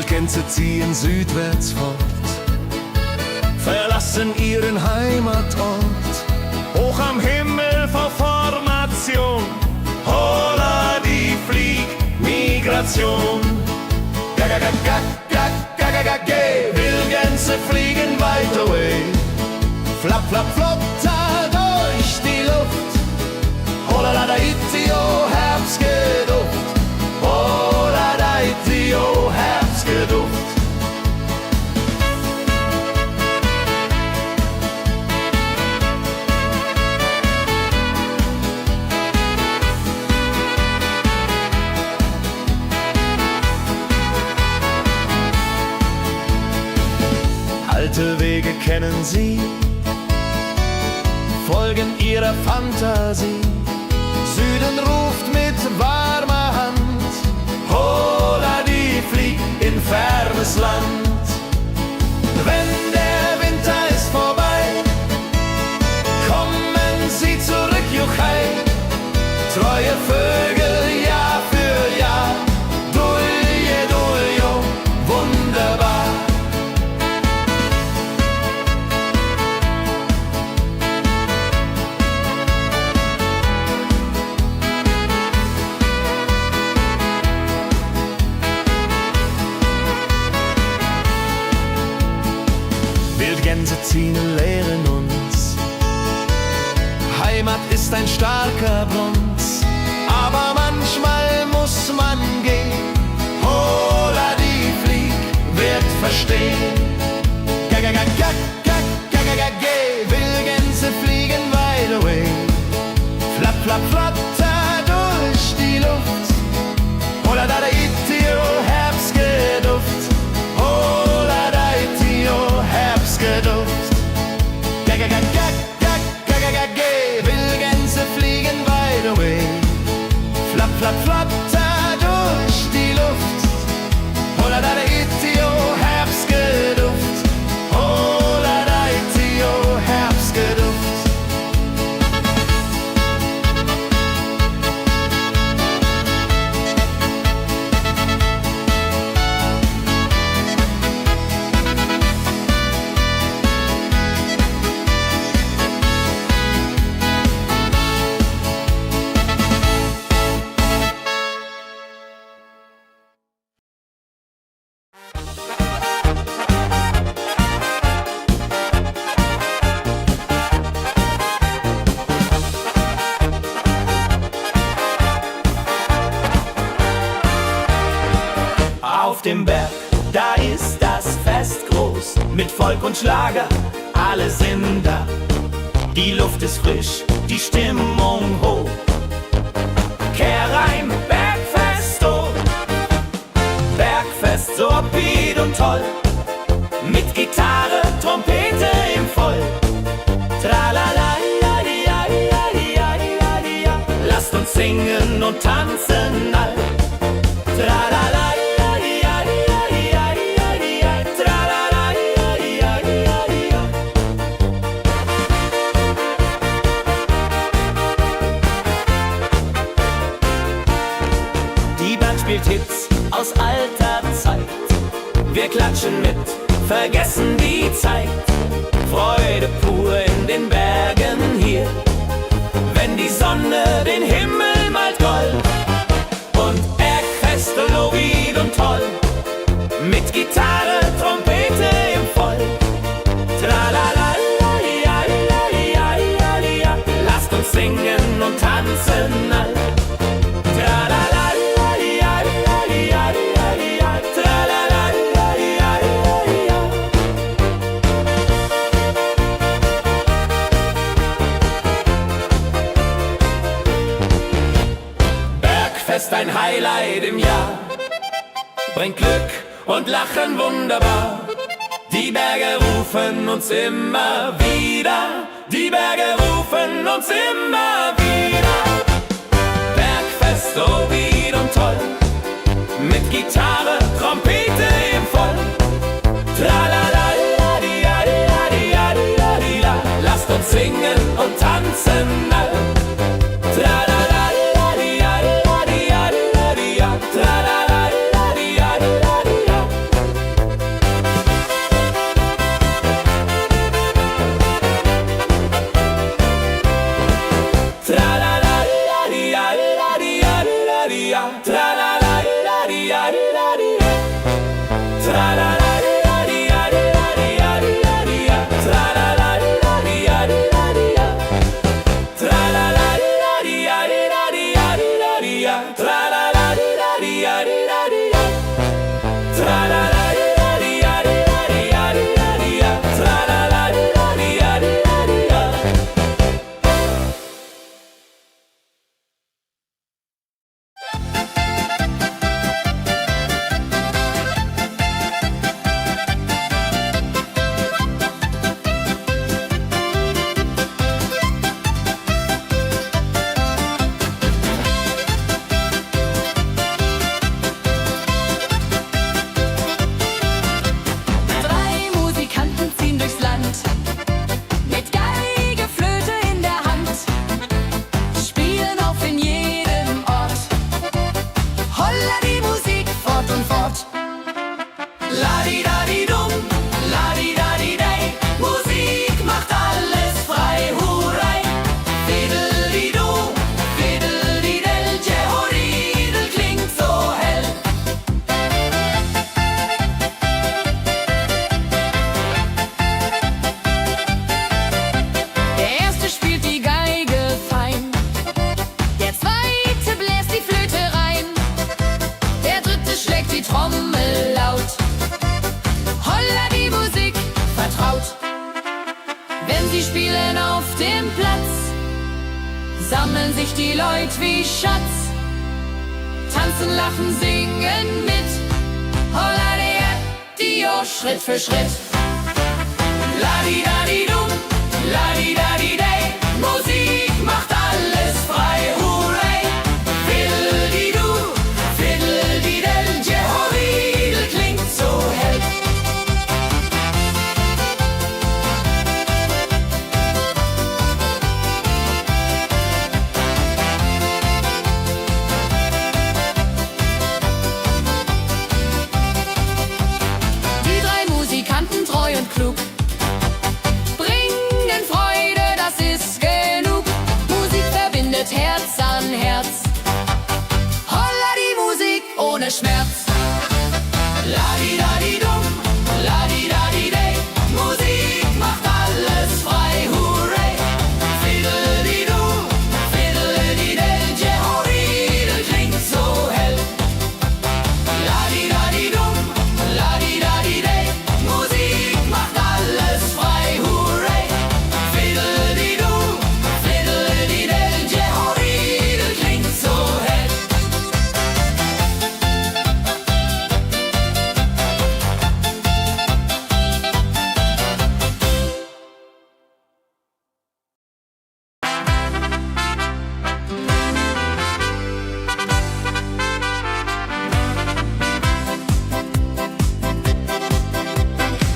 Wildgänse ziehen südwärts fort, verlassen ihren Heimatort. Hoch am Himmel vor Formation, holla die Fliegmigration. Gag, Wildgänse fliegen weit away. Flap, flap, flop, da durch die Luft. Holla da itio, Herbstgeduft. Holla da itio, Herbstgeduft. Alte Wege kennen sie, folgen ihrer Fantasie. Süden ruft mit warmer Hand, holla die flieg in fernes Land. Wenn der Winter ist vorbei, kommen sie zurück, Juchai. Treue Vögel Jahr für Jahr, Dulje, Duljo, wunderbar. Wildgänse ziehen, lehren uns. Heimat ist ein starker Bronz, aber manchmal muss man gehen. Holla die Flieg wird verstehen. Wildgänse fliegen wide away. Flap, flap, flatter durch die Luft. Holla da itio, Herbstgeduft. Holla da itio, Herbstgeduft. Wildgänse fliegen wide away. Flap, flap, flatter durch die Luft. Holla da itio, Herbstgeduft. Holla da itio, Herbstgeduft. Auf dem Berg, da ist das Fest groß, mit Volk und Schlager, alle sind da. Die Luft ist frisch, die Stimmung hoch. Kehrreim, Bergfest, oh. Bergfest, so upbeat und toll. Mit Gitarre, Trompete im Voll. Tralala, lasst uns singen und tanzen all. Tralala. Spielt Hits aus alter Zeit. Wir klatschen mit, vergessen die Zeit. Freude pur in den Bergen hier, wenn die Sonne den Himmel malt gold. Und Bergfest, Lovid und toll, mit Gitarre, Trompete im Voll. Tralala, lasst uns singen und tanzen all. Tralala. Bergfest, ein Highlight im Jahr, bringt Glück und Lachen wunderbar. Die Berge rufen uns immer wieder, die Berge rufen uns immer wieder. Bergfest, so weit und toll, mit Gitarre, Trompete im Voll. Tralala, lasst uns singen und tanzen all. sammeln sich die Leute wie Schatz, tanzen, lachen, singen mit. Holla der Dio, Schritt für Schritt. Ladi-dadi-dum, ladi-dadi-day, Musik macht alles frei, hurray. Fiddle-di-du, fiddle-di-del, Jehoridel klingt so hell. Die drei Musikanten, treu und klug, bringen Freude, das ist genug. Musik verbindet Herz an Herz. Holla die Musik ohne Schmerz. Ladi-dadi-dum, ladi-dadi-day, Musik macht alles frei, hurray. Fiddle-di-du, fiddle-di-del, Jehoridel klingt so hell. Ladi-dadi-dum, ladi-dadi-day, Musik macht alles frei, hurray. Fiddle-di-du, fiddle-di-del, Jehoridel klingt so hell.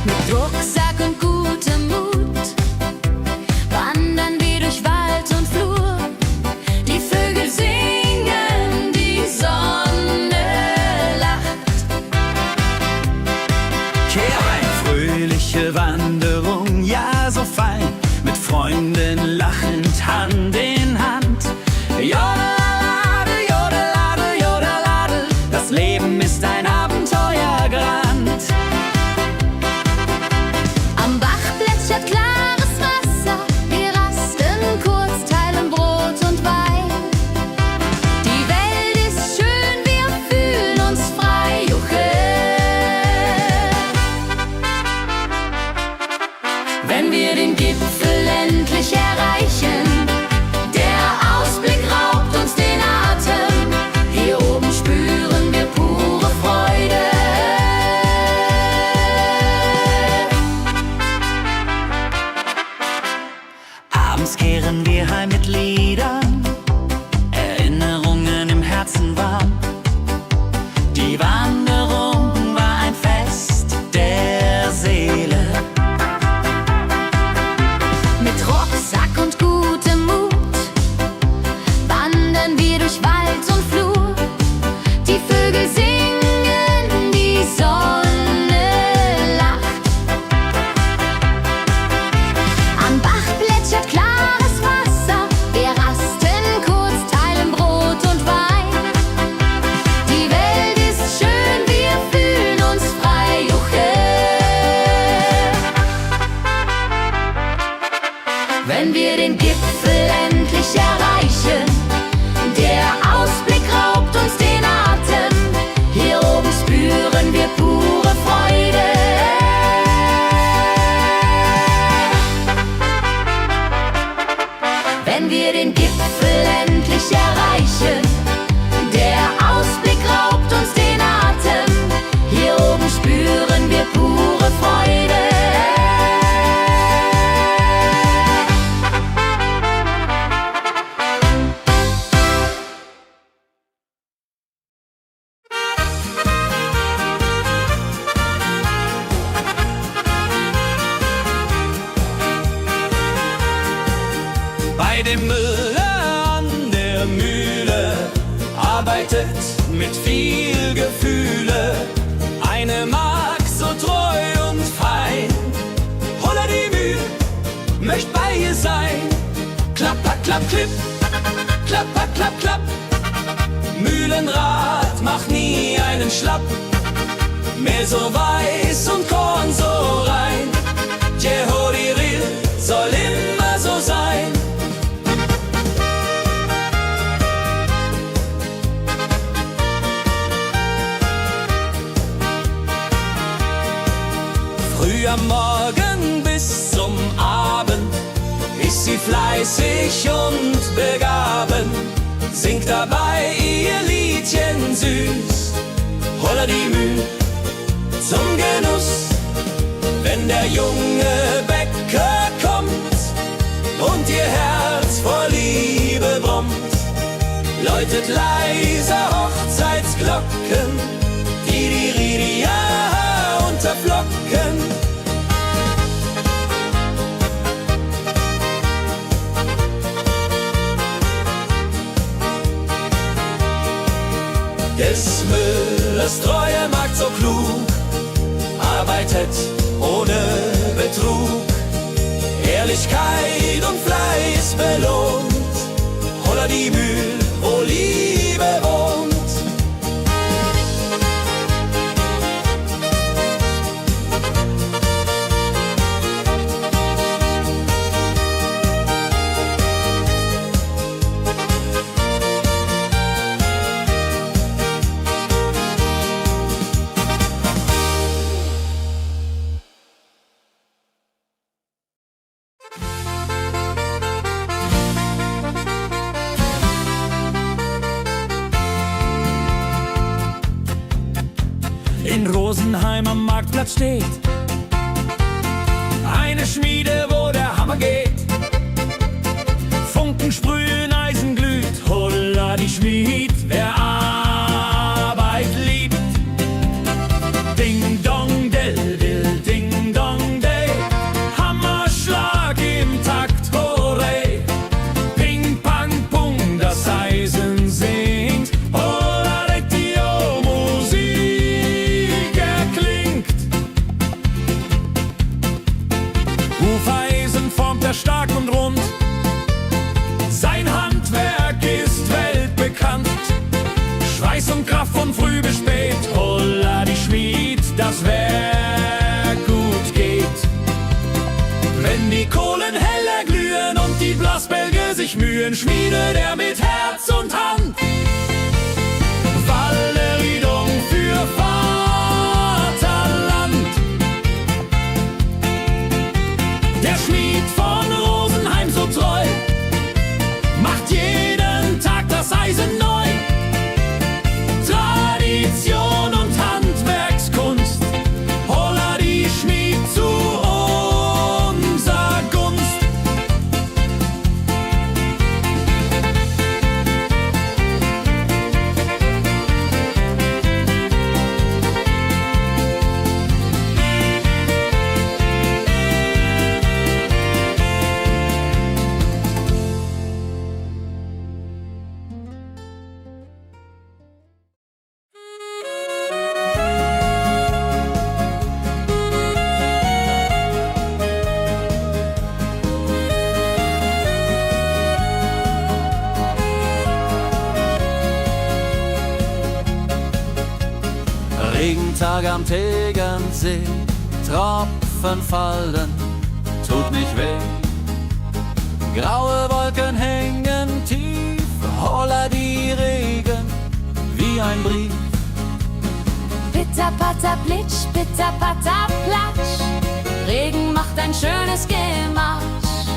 Mit Rucksack und gutem Mut wandern wir durch Wald und Flur. Die Vögel singen, die Sonne lacht. Kehr ein, fröhliche Wanderung, ja so fein, mit Freunden lachend Hand in Hand. Jodeladel, jodeladel, jodeladel, das Leben ist ein Abenteuergrand. Am Bach plätschert klares Wasser, wir rasten kurz, teilen Brot und Wein. Die Welt ist schön, wir fühlen uns frei, juche. Wenn wir den Gipfel endlich erreichen, der Ausblick raubt uns den Atem. Hier oben spüren wir pure Freude. arbeitet mit viel Gefühle. Eine Magd so treu und fein. Holla die Mühe, möcht bei ihr sein. Klapper, klapp, klipp, klapper, klapp, klapp. Mühlenrad macht nie einen Schlapp. Mehl so weiß und Korn so rein. Jehodiril soll immer so sein. Früh am Morgen bis zum Abend ist sie fleißig und begaben, singt dabei ihr Liedchen süß. Holla die Müh zum Genuss, wenn der junge Bäcker kommt und ihr Herz vor Liebe brummt, läutet leise Hochzeitsglocken, die Ridia unterflocken. Des Müllers treue Magd so klug, arbeitet ohne Betrug, Ehrlichkeit und Fleiß belohnt. Holla die Mühl, wo Liebe wohnt. In Rosenheim am Marktplatz steht eine Schmiede, wo der Hammer geht. Funken sprühen, Eisen glüht, holla die Schmied, wer Arbeit liebt. Ding dong del dill, ding dong day, Hammerschlag im Takt, hurray. Ping pang pung, das Eisen singt, holla Retio, Musik erklingt. Hufeisen formt er stark und rund, sein Handwerk ist weltbekannt. Schweiß und Kraft von früh bis spät, holla die Schmied, das Werk gut geht. Wenn die Kohlen heller glühen und die Blasbälge sich mühen, schmiedet er mit Herz und Hand Walleridung für Vaterland. Der Schmied von Rosenheim so treu macht jeden Tag das Eisen neu. Tradition und Handwerkskunst, holla die Schmied zu unser Gunst. Regentag am Tegernsee, Tropfen fallen, tut nicht weh. Graue Wolken hängen tief, holla die Regen wie ein Brief. Pitter, patter, plitsch, pitter, patter, platsch. Regen macht ein schönes Gematsch.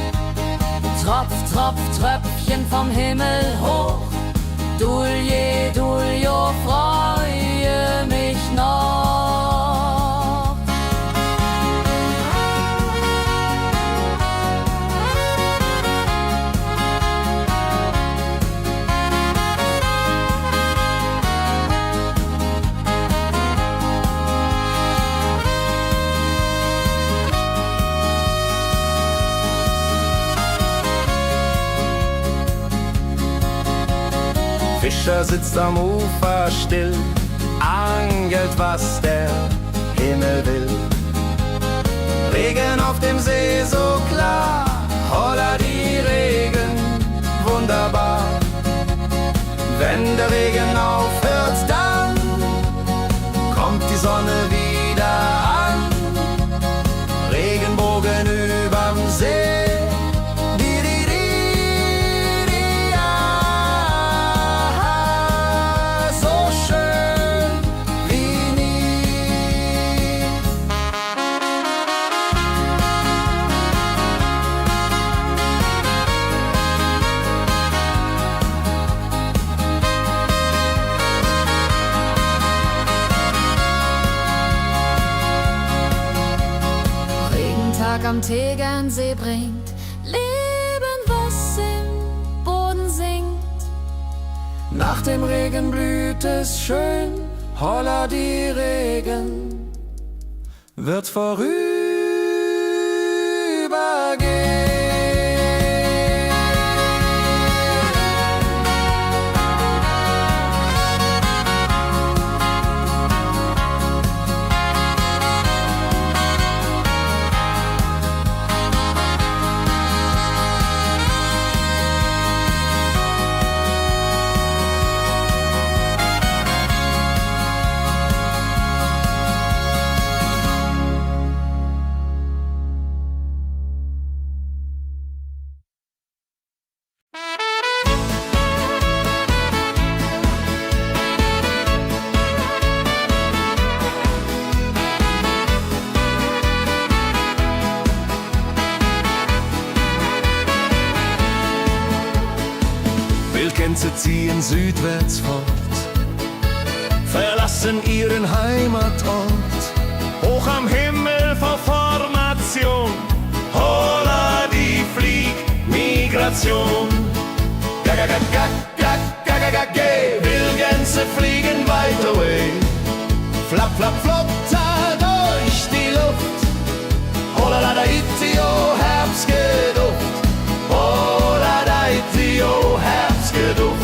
Tropf, Tropf, Tröpfchen vom Himmel hoch. Dulje, Duljo, freue mich noch. Fischer sitzt am Ufer still, angelt, was der Himmel will. Regen auf dem See so klar, holla die Regen, wunderbar. Wenn der Regen aufhört, dann kommt die Sonne wieder an. Regenbogen überm See. Am Tegernsee bringt Leben, was im Boden sinkt. Nach dem Regen blüht es schön, holla die Regen wird vorübergehen. Wildgänse ziehen südwärts fort, verlassen ihren Heimatort. Hoch am Himmel vor Formation, holla die Fliegmigration. Gag, Wildgänse fliegen weit away. Flap, flap, flop, da durch die Luft. Holla da itio, Herbstgeduft. Holla da itio, Herbstgeduft.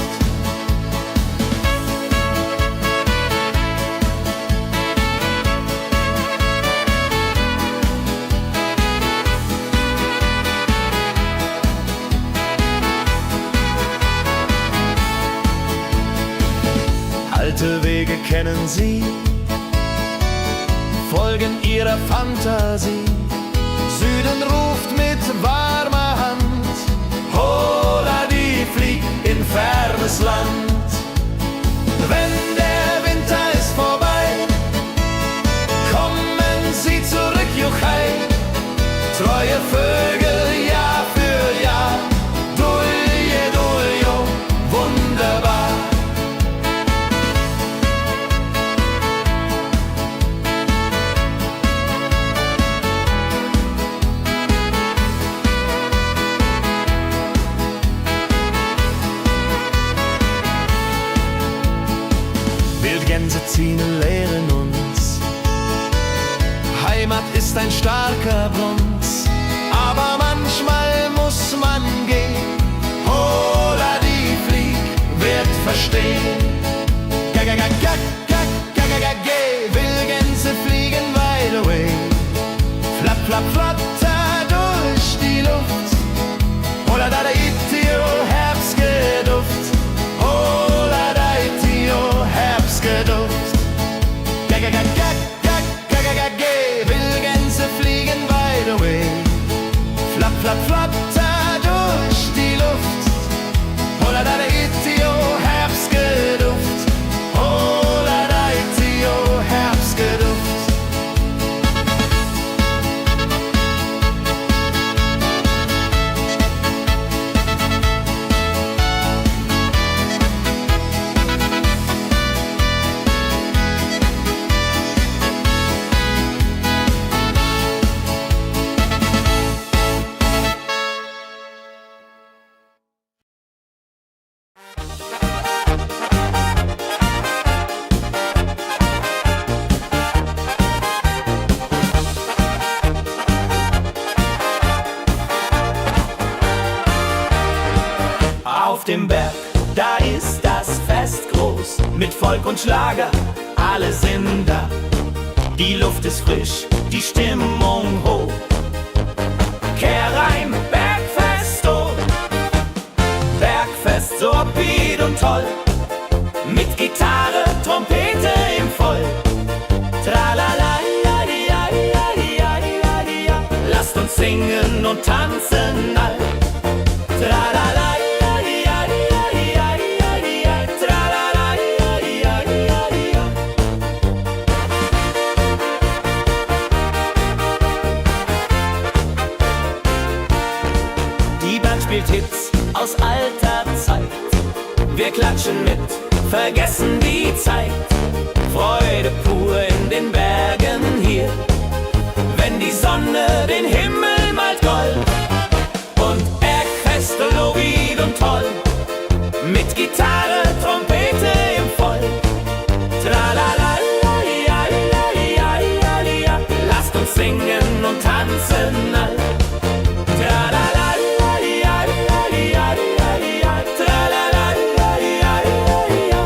Alte Wege kennen sie, folgen ihrer Fantasie. Süden ruft mit warmer Hand, holla die flieg in fernes Land. Wenn der Winter ist vorbei, kommen sie zurück, juchai. Treue Vögel Jahr für Jahr, dulje, duljo, wunderbar. Wildgänse ziehen, lehren uns. Heimat ist ein starker Bronz, aber manchmal muss man gehen. Holla die Flieg wird verstehen. Wildgänse fliegen wide away. Flap, flap, flatter durch die Luft. Holla da itio, Herbstgeduft. Holla da itio, Herbstgeduft. Wildgänse fliegen wide away. Flap, flap, flatter durch die Luft. Holla da itio, Herbstgeduft. Holla da itio, Herbstgeduft. Auf dem Berg, da ist das Fest groß, mit Volk und Schlager, alle sind da. Die Luft ist frisch, die Stimmung hoch. Kehrreim, Bergfest, oh. Bergfest, so upbeat und toll. Mit Gitarre, Trompete im Voll. Tralala, ja, ja, ja, ja, ja, ja. Lasst uns singen und tanzen all. Tralala, ja, ja, ja, ja, ja, ja. Tralala, ja, ja, ja, ja. Die Band spielt Hits aus alter Zeit. Wir klatschen mit, vergessen die Zeit. Freude pur in den Bergen hier, wenn die Sonne den Himmel malt gold. Und Bergfest, Lovid und toll, mit Gitarre, Trompete im Voll. Tralala, ja, ja, ja, ja, ja. Lasst uns singen und tanzen all. Tralala, ja, ja, ja, ja, ja. Tralala, ja, ja, ja, ja.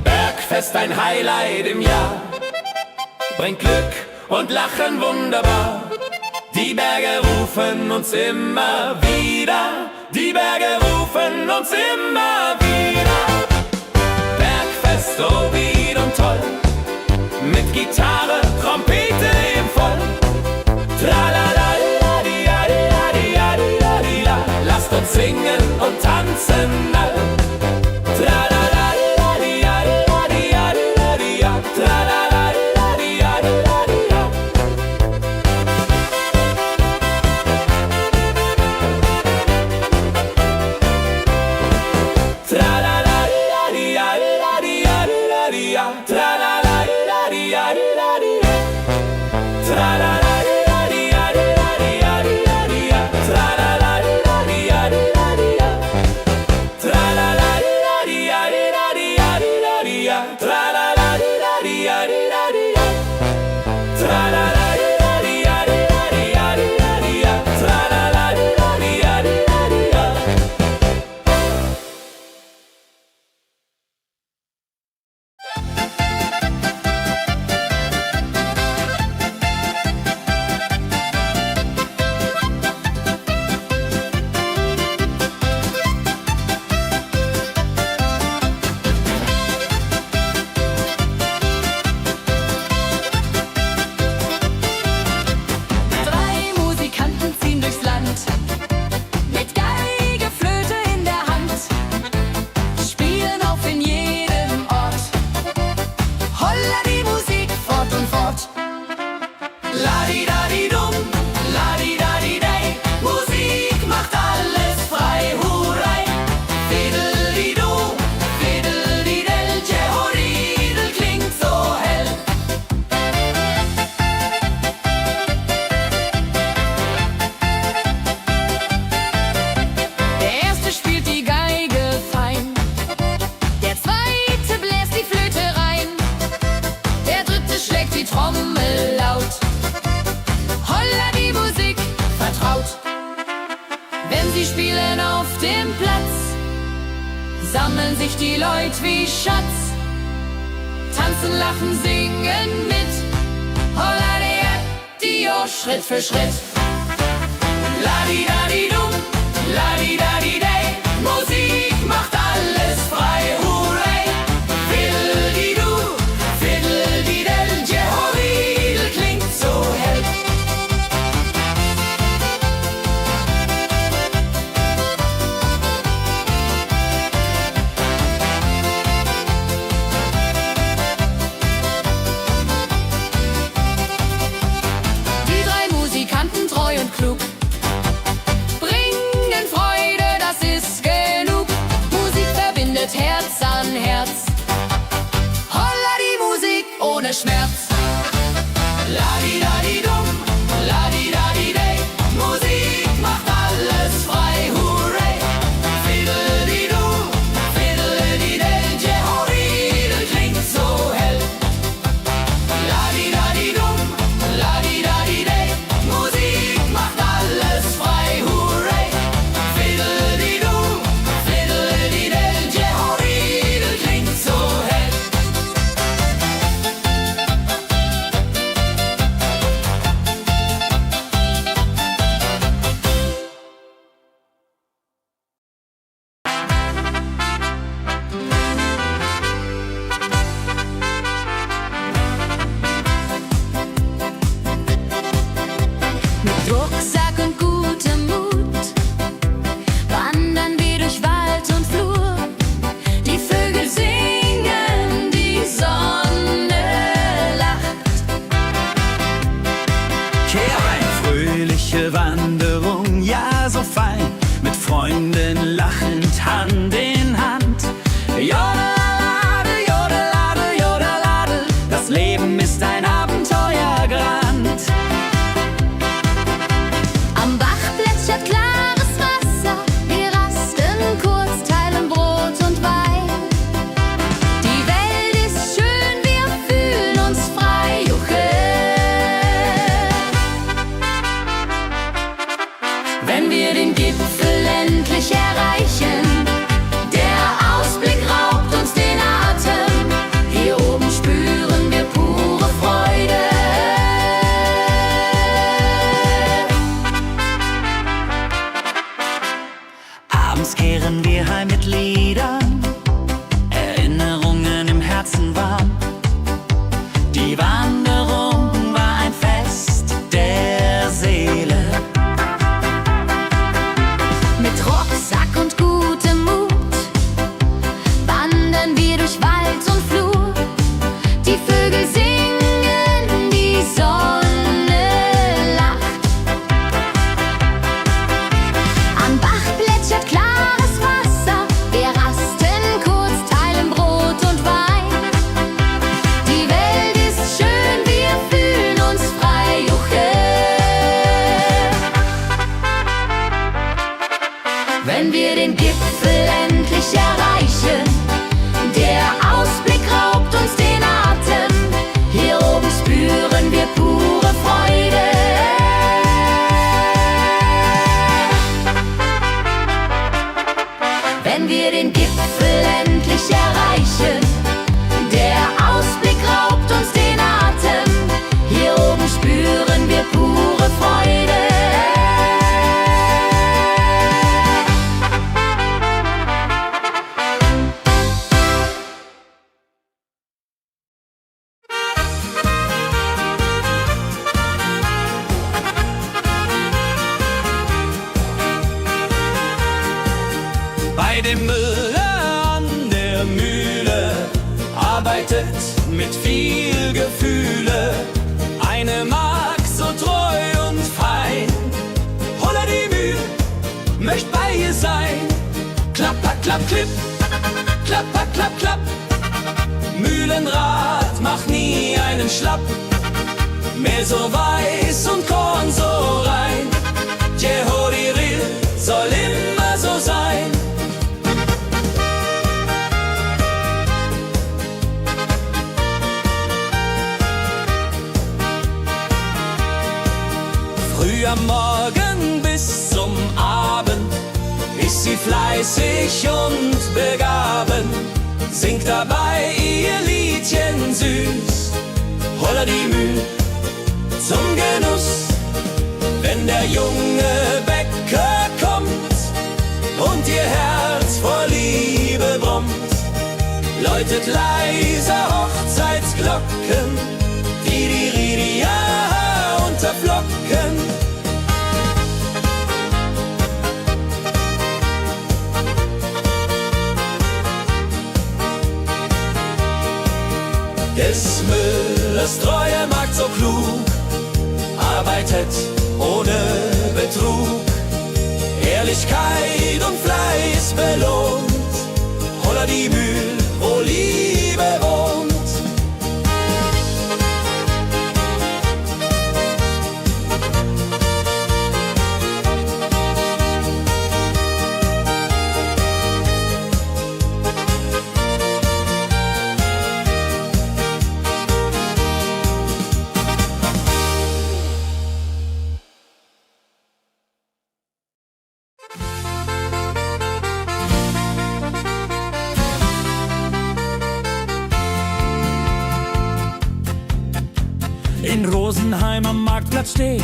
Bergfest, ein Highlight im Jahr, bringt Glück und Lachen wunderbar. Die Berge rufen uns immer wieder, die Berge rufen uns immer wieder. Bergfest, so wied und toll, mit Gitarre, Trompete im Voll. Tralala, di, ja, di, ja, di, ja, di, ja. Lasst uns singen und tanzen all. Tralala, di, ja, di, ja, di, ja. Tralala, di, ja, di, ja. Tralala, di, ja, di, ja. Tralala, di, ja, di, ja. Tralala, di, ja, di, ja. Tralala, di, ja, di, ja. Tralala, di, ja, di, ja. Tralala, di, ja, di, ja. Tralala, di, ja, di, ja. Tralala, di, ja, di, ja. Drei Musikanten ziehen durchs Land, mit Geige, Flöte in der Hand, spielen auf in jedem Ort. Holla die Musik fort und fort. Ladi-dadi-dum, ladi-dadi-dei, Musik macht alles frei, hurray. Fiddle-di-du, fiddle-di-del, Jehoridel klingt so hell. Der erste spielt die Geige fein, der zweite bläst die Flöte rein, der dritte schlägt die Trommel laut. Holla die Musik vertraut. Wenn sie spielen auf dem Platz, sammeln sich die Leute wie Schatz, tanzen, lachen, singen mit. Holla der Dio, Schritt für Schritt. Ladi-dadi-dum, ladi-dadi-dei, Musik macht alles frei, hurray. Fiddle-di-du, fiddle-di-del, Jehoridel klingt so hell. Die drei Musikanten, treu und klug, Abends kehren wir heim mit Liedern, Erinnerungen im Herzen warm. Die Wanderung war ein Fest der Seele. Mit Rucksack und gutem Mut wandern wir durch Wald und Flur. Die Vögel singen, die Sonne lacht. Am Bach plätschert klares Wasser, wir rasten kurz, teilen Brot und Wein. Die Welt ist schön, wir fühlen uns frei, juche. Wenn wir den Gipfel endlich erreichen, der Ausblick raubt uns den Atem. Hier oben spüren wir pure Freude. Wenn wir den Gipfel endlich erreichen, der Ausblick raubt uns den Atem. Hier oben spüren wir pure Freude. Bei dem Müller an der Mühle arbeitet mit viel Gefühle eine Magd so treu und fein. Holla die Mühl, möcht bei ihr sein. Klapper, klapp, klipp, klapper, klapp, klapp. Mühlenrad macht nie einen Schlapp. Mehr so weiß und Korn so rein. Jehodiril soll immer so sein. Früh am Morgen bis zum Abend ist sie fleißig und begaben, singt dabei ihr Liedchen süß. Holla die Mühl zum Genuss, wenn der junge Bäcker kommt und ihr Herz vor Liebe brummt, läutet leise Hochzeitsglocken, die Ridia unterflocken. Des Müllers treue Magd so klug, arbeitet ohne Betrug, Ehrlichkeit und Fleiß belohnt. Holla die Mühl, wo Liebe wohnt. In Rosenheim am Marktplatz steht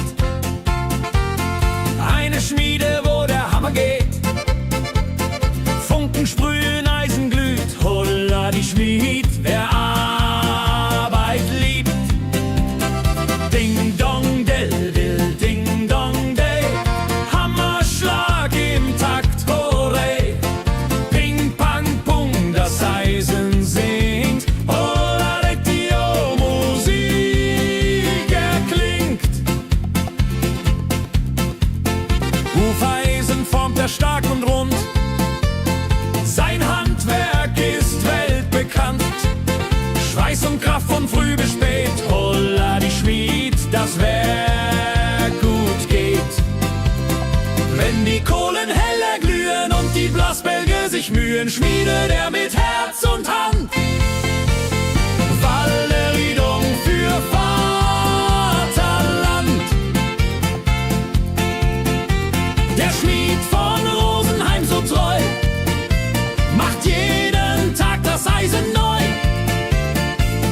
eine Schmiede, wo der Hammer geht. Funken sprühen, Eisen glüht, holla die Schmied, wer Arbeit liebt. Ding dong del dill, ding dong day, Hammerschlag im Takt, hurray. Ping pang pung, das Eisen singt, holla die Musik erklingt. Hufeisen formt er stark und rund, sein Handwerk ist weltbekannt. Schweiß und Kraft von früh bis spät, holla die Schmied, das Werk gut geht. Wenn die Kohlen heller glühen und die Blasbälge sich mühen, schmiedet er mit Herz und Hand Walleridung für Vaterland. Der Schmied von Rosenheim so treu macht jeden Tag das Eisen neu.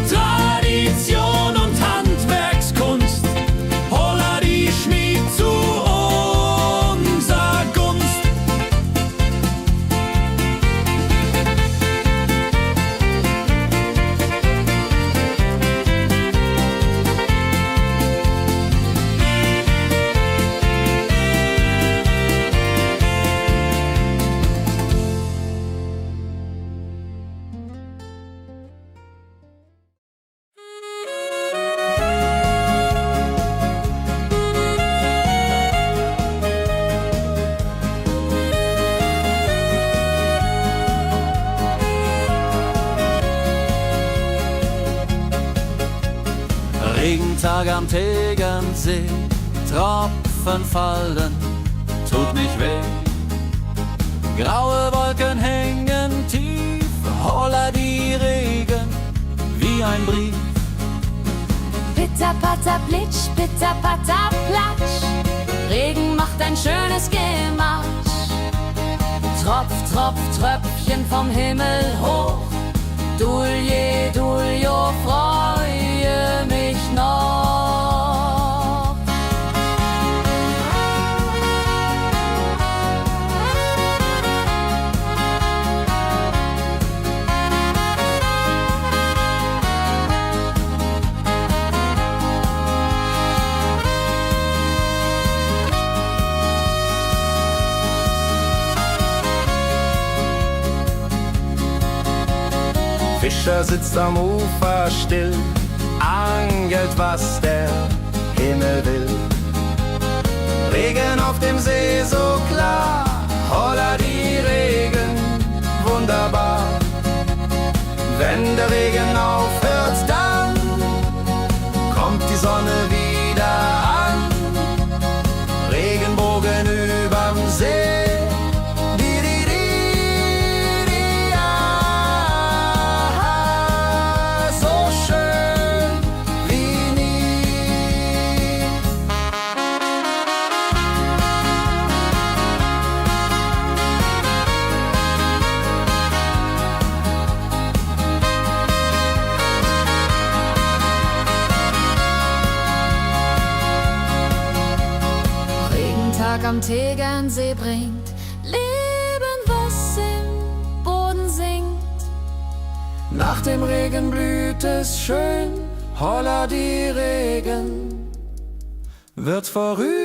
Tradition und Handwerkskunst, holla die Schmied zu unser Gunst. Tag am Tegernsee, Tropfen fallen, tut nicht weh. Graue Wolken hängen tief, holla die Regen wie ein Brief. Pitter, patter, plitsch, pitter, patter, platsch. Regen macht ein schönes Gematsch. Tropf, Tropf, Tröpfchen vom Himmel hoch. Dulje, Duljo, freue mich noch. Fischer sitzt am Ufer still, angelt, was der Himmel will. Regen auf dem See so klar, holla die Regen, wunderbar. Wenn der Regen aufhört, dann kommt die Sonne wieder an. Regenbogen überm See. Am Tegernsee bringt Leben, was im Boden singt. Nach dem Regen blüht es schön, holla die Regen wird vorübergehen.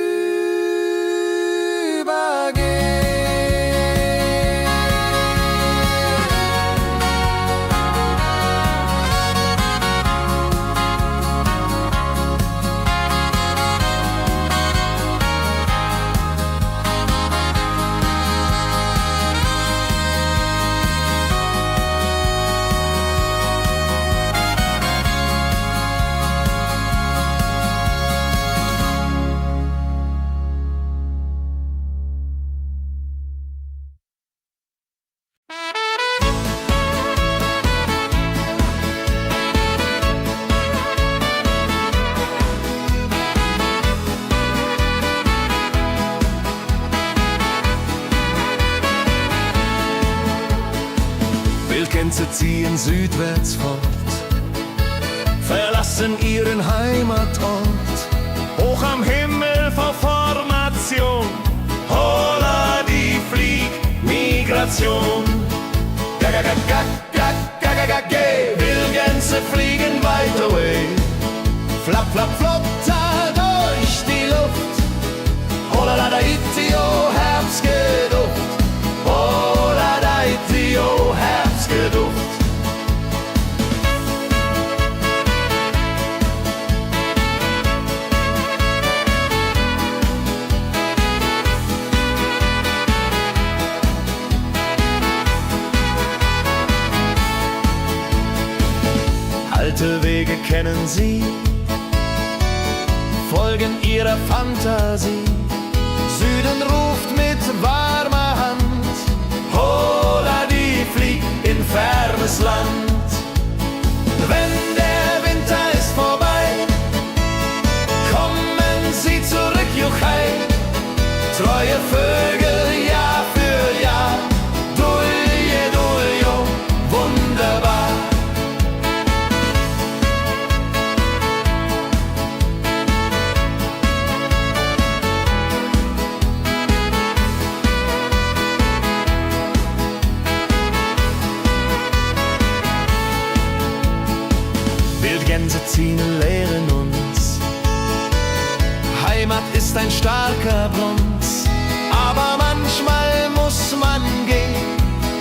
Wildgänse ziehen südwärts fort, verlassen ihren Heimatort. Hoch am Himmel vor Formation, holla die Fliegmigration. Wildgänse fliegen weit away, flapp, flapp, flotter durch die Luft. Holla da itio, Herbstgeduft. Holla da itio, Herbstgeduft. Alte Wege kennen sie, folgen ihrer Fantasie. Süden ruft mit warmer Hand, holla die flieg in fernes Land. Wenn der Winter ist vorbei, kommen sie zurück, Juchai. Treue Vögel Jahr für Jahr, Dulje, Duljo, wunderbar. Wildgänse ziehen, lehren uns. Heimat ist ein starker Bronz, aber manchmal muss man gehen.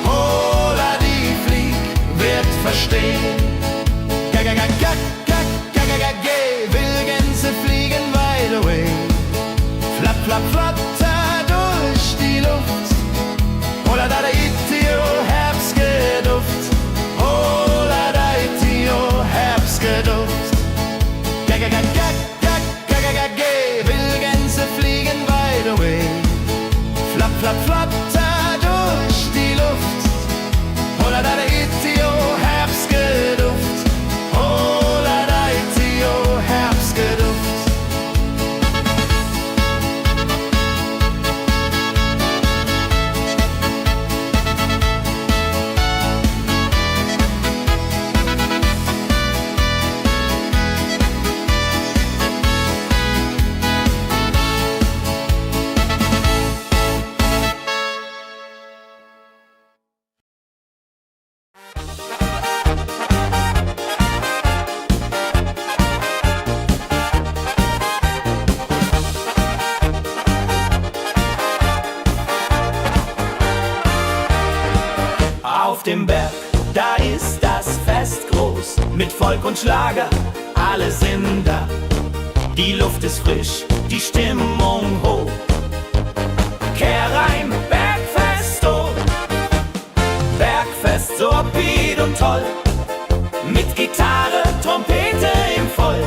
Holla die Flieg wird verstehen. Wildgänse fliegen wide away, flapp, flapp, flatter durch die Luft. Holla da itio, Herbstgeduft. Holla da itio, Herbstgeduft. Auf dem Berg, da ist das Fest groß, mit Volk und Schlager, alle sind da. Die Luft ist frisch, die Stimmung hoch. Kehr rein, Bergfest, oh. Bergfest, so upbeat und toll. Mit Gitarre, Trompete im Voll.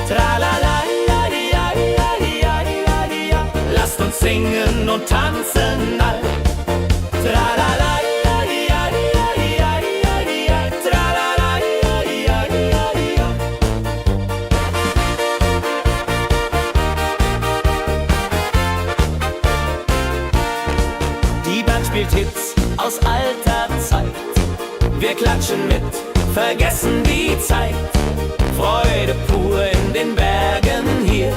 Tralala, ja, ja, ja, ja, ja, ja. Lasst uns singen und tanzen all. Tralala, ja, ja, ja, ja, ja, ja. Tralala, ja, ja, ja, ja. Die Band spielt Hits aus alter Zeit. Wir klatschen mit, vergessen die Zeit. Freude pur in den Bergen hier,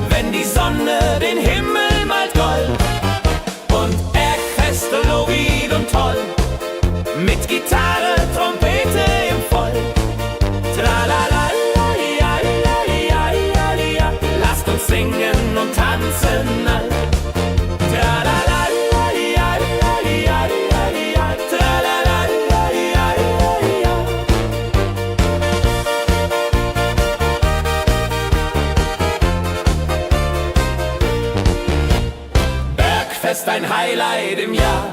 wenn die Sonne den Himmel malt gold. Und Bergfest, Lovid und toll, mit Gitarre, Trompete im Voll. Tralala, ja, ja, ja, ja, ja. Lasst uns singen und tanzen all. Tralala, ja, ja, ja, ja, ja. Tralala, ja, ja, ja, ja. Bergfest, ein Highlight im Jahr,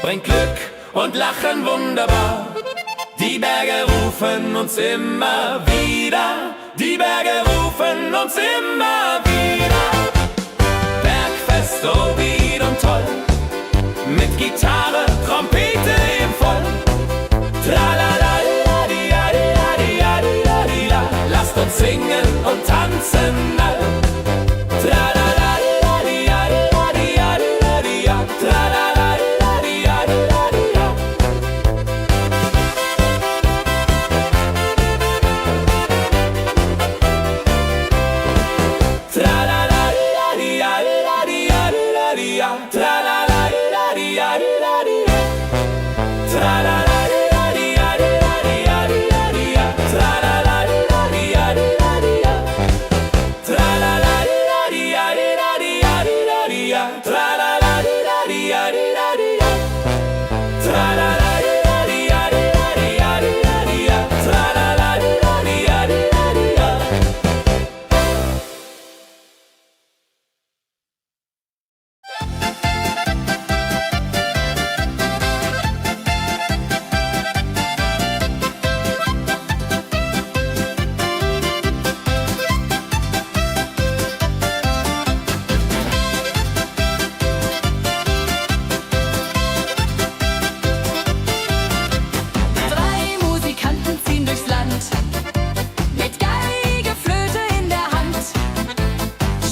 bringt Glück und Lachen wunderbar. Die Berge rufen uns immer wieder, die Berge rufen uns immer wieder. Bergfest, so wied und toll, mit Gitarre, Trompete im Voll. Tralala, di, ja, di, ja, di, ja, di, ja. Lasst uns singen und tanzen all. Tralala, di, ja, di, ja, di, ja. Tralala, di, ja, di, ja. Tralala, di, ja, di, ja. Tralala, di, ja, di, ja. Tralala, di, ja, di, ja. Tralala, di, ja, di, ja. Tralala, di, ja, di, ja. Tralala, di, ja, di, ja. Tralala, di, ja, di, ja. Tralala, di, ja, di, ja. Drei Musikanten ziehen durchs Land, mit Geige, Flöte in der Hand,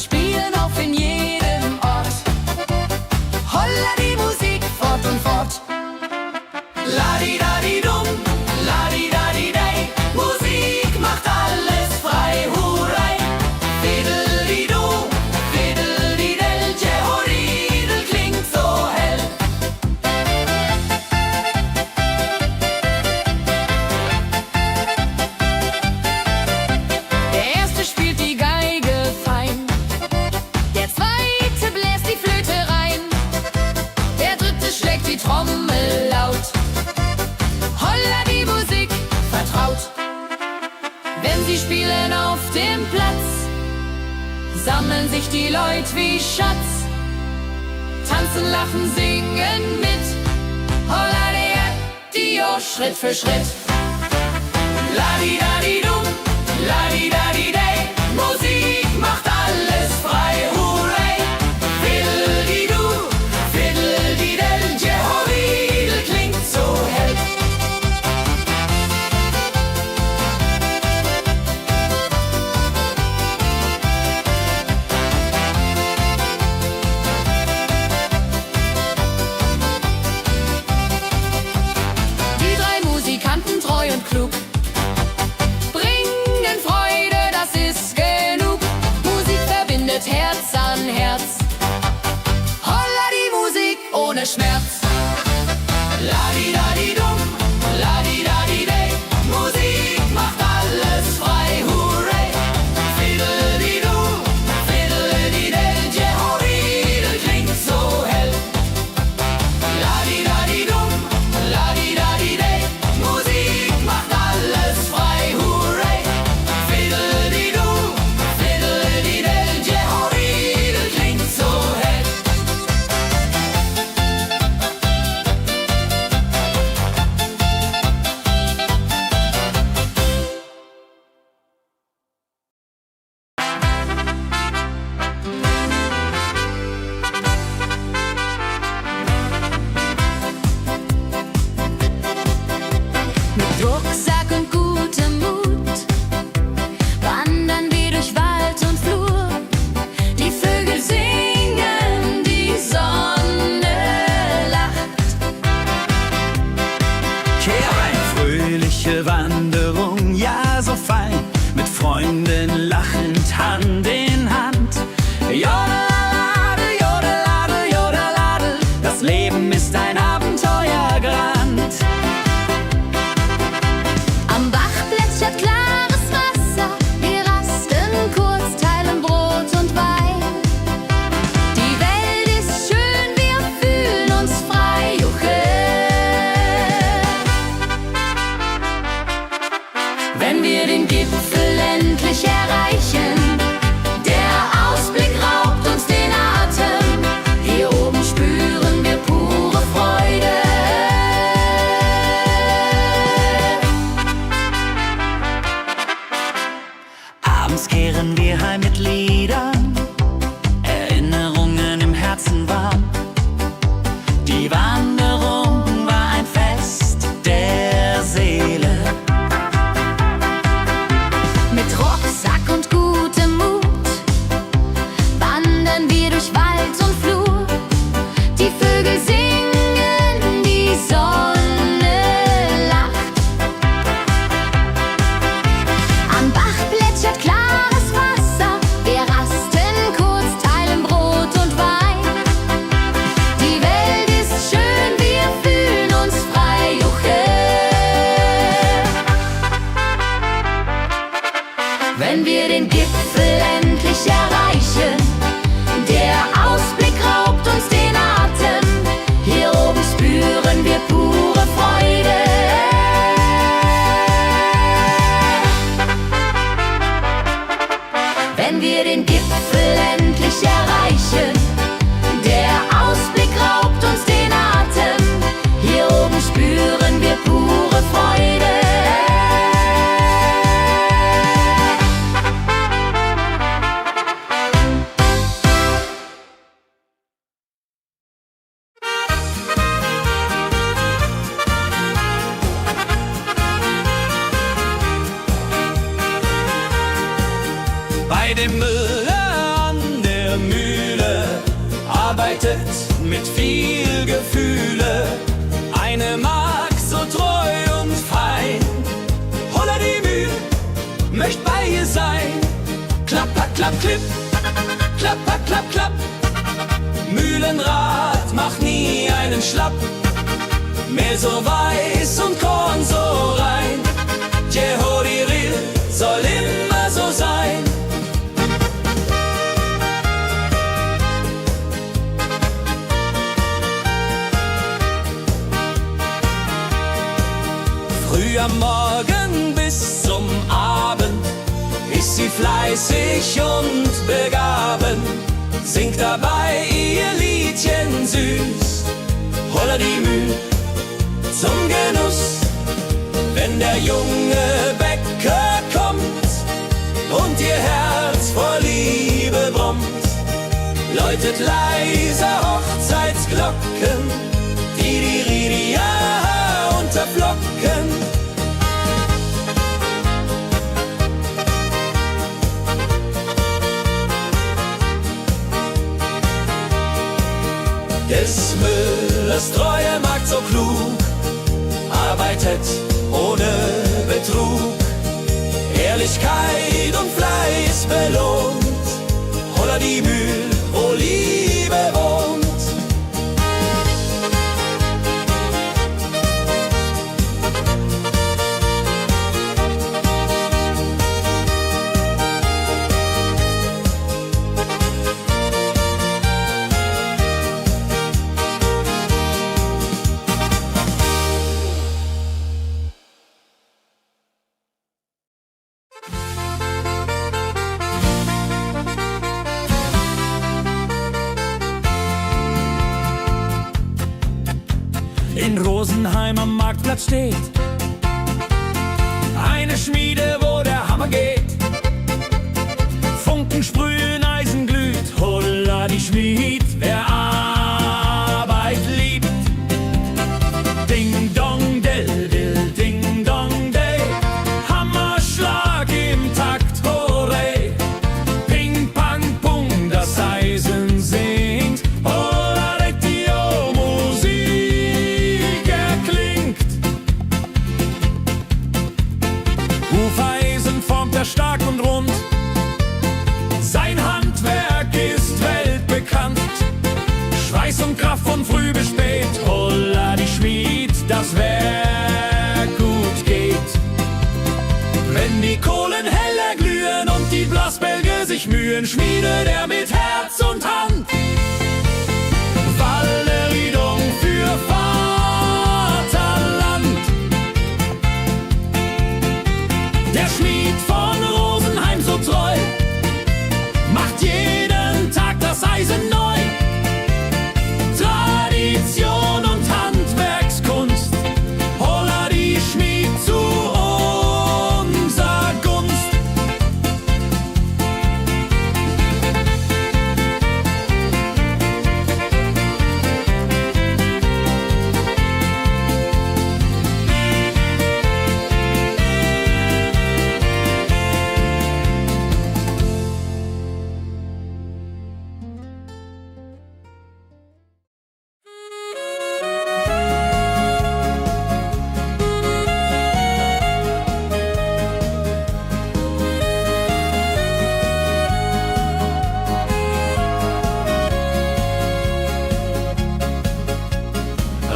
spielen auf in jedem Ort. Holla die Musik fort und fort. Ladi-dadi-dum, ladi-dadi-dei, Musik macht alles frei, hurray. Fiddeli-du, fiddeli-del, Jehoridel klingt so hell. Der erste spielt die Geige fein, der zweite bläst die Flöte rein, der dritte schlägt die Trommel laut. Holla die Musik vertraut. Wenn sie spielen auf dem Platz, sammeln sich die Leute wie Schatz, tanzen, lachen, singen mit. Holla der Dio, Schritt für Schritt. Ladi-dadi-dum, ladi-dadi-dei, Musik macht alles frei, hurray. Fiddeli-du, fiddeli-del, Jehoridel klingt so hell. Die drei Musikanten, treu und klug, bringen Freude, das ist genug. Musik verbindet Herz an Herz. Holla die Musik ohne Schmerz. Ladi-dadi-dum, ladi-dadi-dei, Musik macht alles frei, hurray. Fiddeli-du, fiddeli-del, Jehoridel klingt so hell. Ladi-dadi-dum, arbeitet mit viel Gefühle. Eine Magd so treu und fein. Holla die Mühl, möcht bei ihr sein. Klapper, klapp, klipp, klapper, klapp, klapp. Mühlenrad macht nie einen Schlapp. Mehl so weiß und Korn so rein. Jehodiril soll immer so sein. Früh am Morgen bis zum Abend ist sie fleißig und begaben, singt dabei ihr Liedchen süß. Holla die Mühl zum Genuss, wenn der junge Bäcker kommt und ihr Herz vor Liebe brummt, läutet leise Hochzeitsglocken, die Ridia unterflocken. Des Müllers treue Magd so klug, arbeitet ohne Betrug, Ehrlichkeit und Fleiß belohnt. Holla die Mühl, wo Liebe wohnt. In Rosenheim am Marktplatz steht eine Schmiede, wo der Hammer geht. Funken sprühen, Eisen glüht, holla die Schmied, wer Arbeit liebt. Ding dong del dill, ding dong day, Hammerschlag im Takt, hurray. Ping pang pung, das Eisen singt, holla die Musik erklingt. Hufeisen formt er stark und rund, sein Handwerk ist weltbekannt. Schweiß und Kraft von früh bis spät, holla die Schmied, das Werk gut geht. Wenn die Kohlen heller glühen und die Blasbälge sich mühen, schmiedet er mit Herz und Hand Walleriedung für Vaterland. Der Schmied von Rosenheim so treu macht jeden Tag das Eisen neu. Tradition und Handwerkskunst, holla die Schmied zu unser Gunst.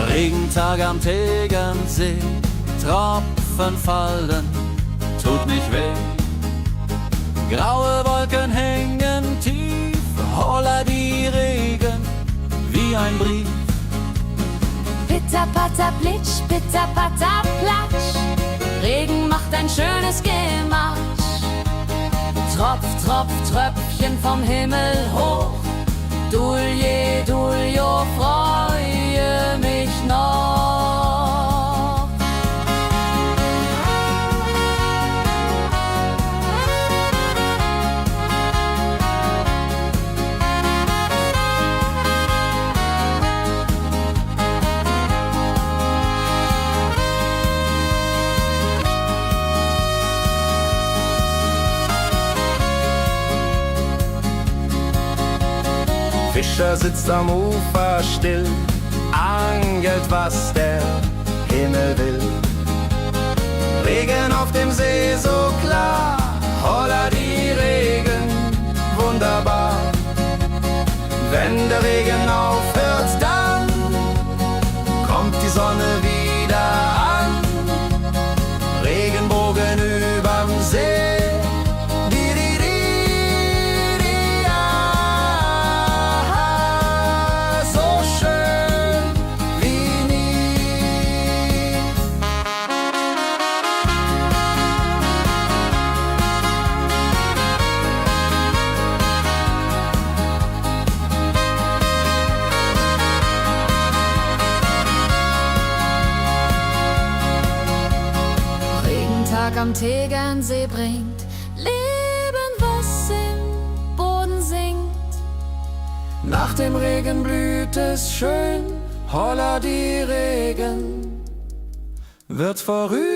Regentag am Tegernsee, Tropfen fallen, tut nicht weh. Graue Wolken hängen tief, holla die Regen wie ein Brief. Pitter, patter, plitsch, pitter, patter, platsch. Regen macht ein schönes Gematsch. Tropf, Tropf, Tröpfchen vom Himmel hoch. Dulje, Duljo, freue mich noch. Fischer sitzt am Ufer still, angelt, was der Himmel will. Regen auf dem See so klar, holla die Regen, wunderbar. Wenn der Regen aufhört, dann kommt die Sonne wieder an. Regenbogen überm See. Am Tegernsee bringt Leben, was im Boden sinkt. Nach dem Regen blüht es schön, holla die Regen wird vorübergehen.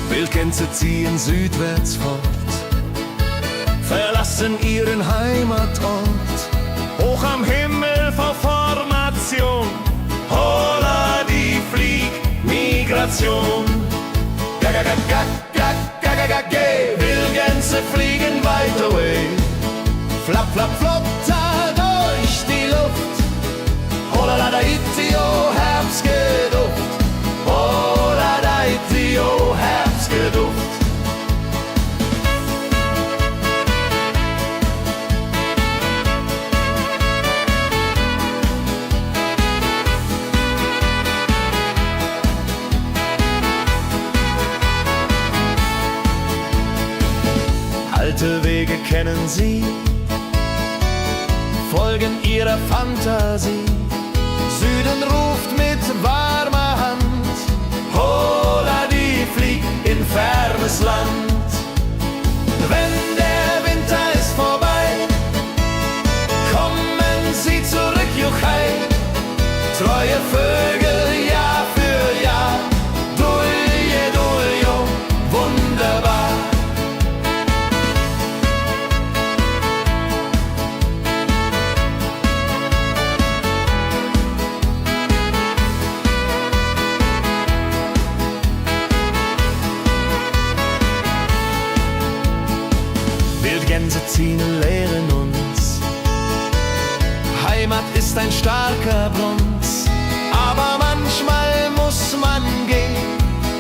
Wildgänse ziehen südwärts fort, verlassen ihren Heimatort. Hoch am Himmel vor Formation, holla die Fliegmigration. Wildgänse fliegen weit away, flap, flap, flop, da durch die Luft. Holla la da itio, Herbstgeduft. Holla da itio, Herbstgeduft. Alte Wege kennen sie, folgen ihrer Fantasie. Süden ruft mit warmer Hand, holla die flieg in fernes Land. Wenn der Winter ist vorbei, kommen sie zurück, Juchai. Treue Vögel Jahr für Jahr, dulje, duljo, wunderbar. Wildgänse ziehen, lehren uns, Heimat ist ein starker Brunz, aber manchmal muss man gehen.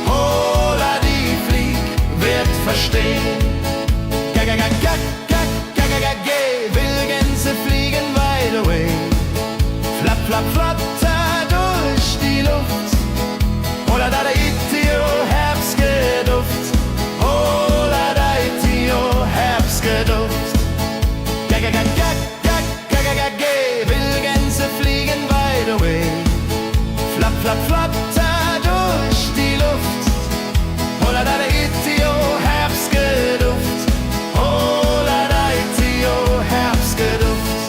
Holla die Flieg wird verstehen. Wildgänse fliegen wide away, flap, flap, flatter durch die Luft. Holla da itio, Herbstgeduft. Holla da itio, Herbstgeduft. Wildgänse fliegen wide away, flap, flap, flatter durch die Luft. Holla da itio, Herbstgeduft. Holla da itio, Herbstgeduft.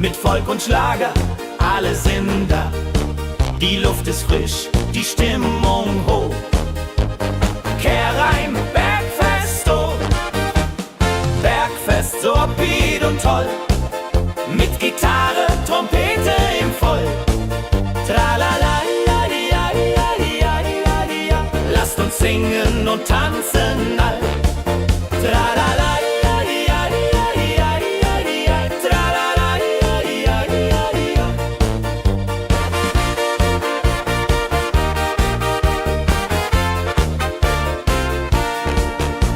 mit Volk und Schlager, alle sind da. Die Luft ist frisch, die Stimmung hoch. Kehrreim, Bergfest, oh. Bergfest, so upbeat und toll. Mit Gitarre, Trompete im Voll. Tralala, ja, ja, ja, ja, ja, ja. Lasst uns singen und tanzen all. Tralala, ja, ja, ja, ja, ja, ja. Tralala, ja, ja, ja, ja.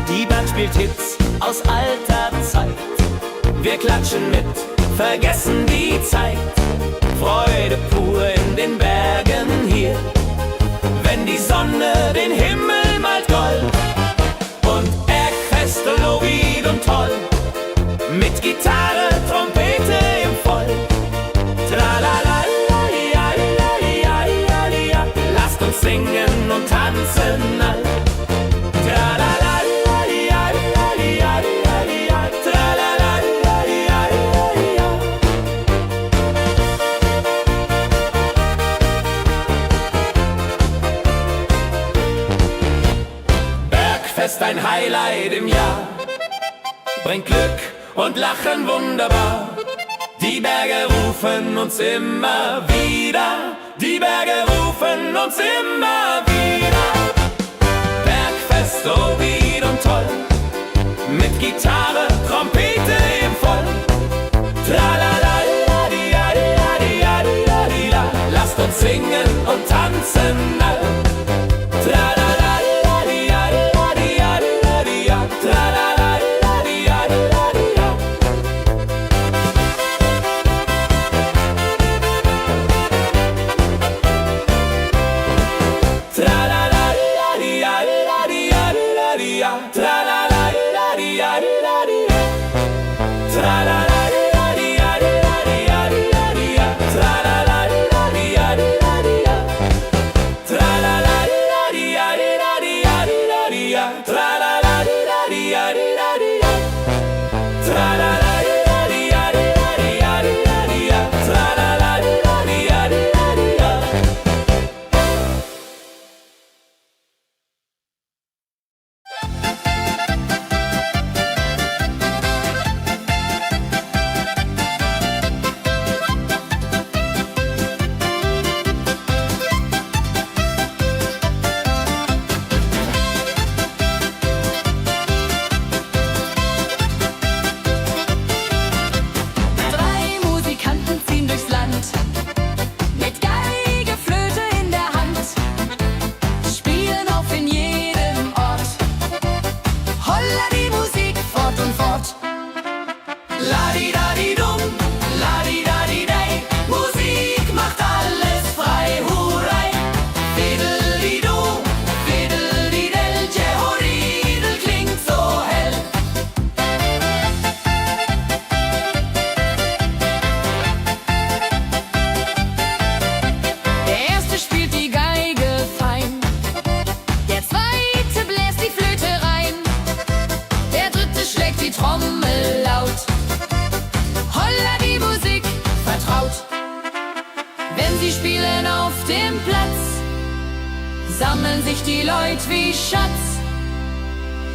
Die Band spielt Hits aus alter Zeit. Wir klatschen mit, vergessen die Zeit. Freude pur in den Bergen hier, wenn die Sonne den Himmel malt gold. Und Bergfest, Lovid und toll, mit Gitarre, Trompete im Voll. Tralala, ja, ja, ja, ja, ja. Lasst uns singen und tanzen all. Tralala, ja, ja, ja, ja, ja. Tralala, ja, ja, ja, ja. Bergfest, ein Highlight im Jahr, bringt Glück und Lachen wunderbar. Die Berge rufen uns immer wieder, die Berge rufen uns immer wieder. Bergfest, so wied und toll, mit Gitarre, Trompete im Voll. Tralala, ja, ja, ja, ja, ja, ja. Lasst uns singen und tanzen all. Tralala, ja, ja, ja, ja, ja, ja. Tralala, ja, ja, ja, ja. Tralala, ja, ja, ja, ja, ja. Tralala, ja, ja, ja, ja. Tralala, ja, ja, ja, ja, ja. Tralala, ja, ja, ja, ja. Tralala, ja, ja, ja, ja. Tralala, ja, ja, ja, ja. Tralala, ja, ja, ja, ja. Tralala, ja, ja, ja, ja. Drei Musikanten ziehen durchs Land, mit Geige, Flöte in der Hand, spielen auf in jedem Ort. Holla die Musik fort und fort. Ladi-dadi-dum, ladi-dadi-dei, Musik macht alles frei, hurrei. Fiddeli-du, fiddeli-del, Jehoridel klingt so hell. Der erste spielt die Geige fein, der zweite bläst die Flöte rein, der dritte schlägt die Trommel laut. Holla die Musik vertraut. Wenn sie spielen auf dem Platz, sammeln sich die Leute wie Schatz.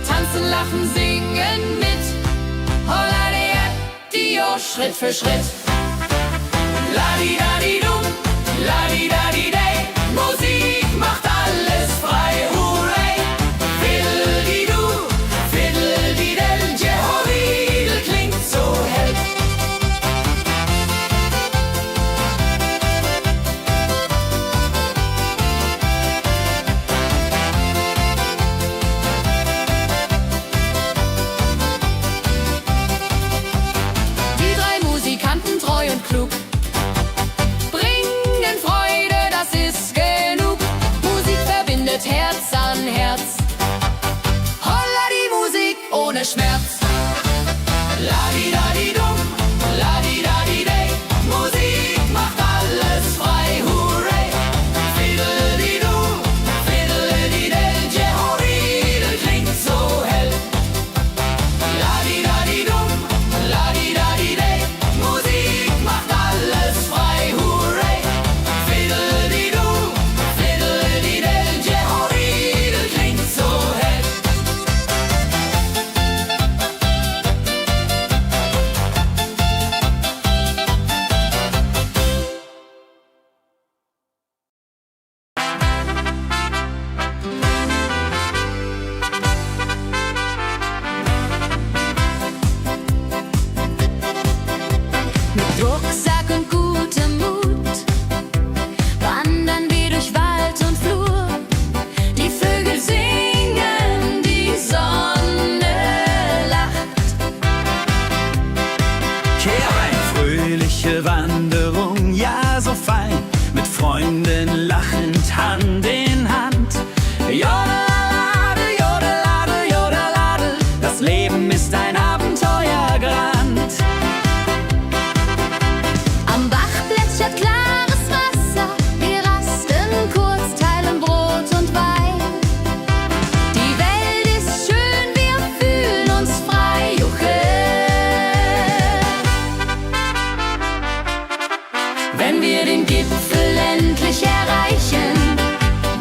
Tanzen, lachen, singen mit. Holla der Dio, Schritt für Schritt. Ladi-dadi-dum, ladi-dadi-dei, Musik macht alles frei, hurray. Fiddle-di-du, fiddle-di-del, Jehoridel klingt so hell. Die drei Musikanten, treu und klug, Freunden lachend Hand in Hand. Jodeladel, jodeladel, jodeladel, das Leben ist ein Abenteuergrand. Am Bach plätschert klares Wasser, wir rasten kurz, teilen Brot und Wein. Die Welt ist schön, wir fühlen uns frei, juche. Wenn wir den Gipfel endlich erreichen,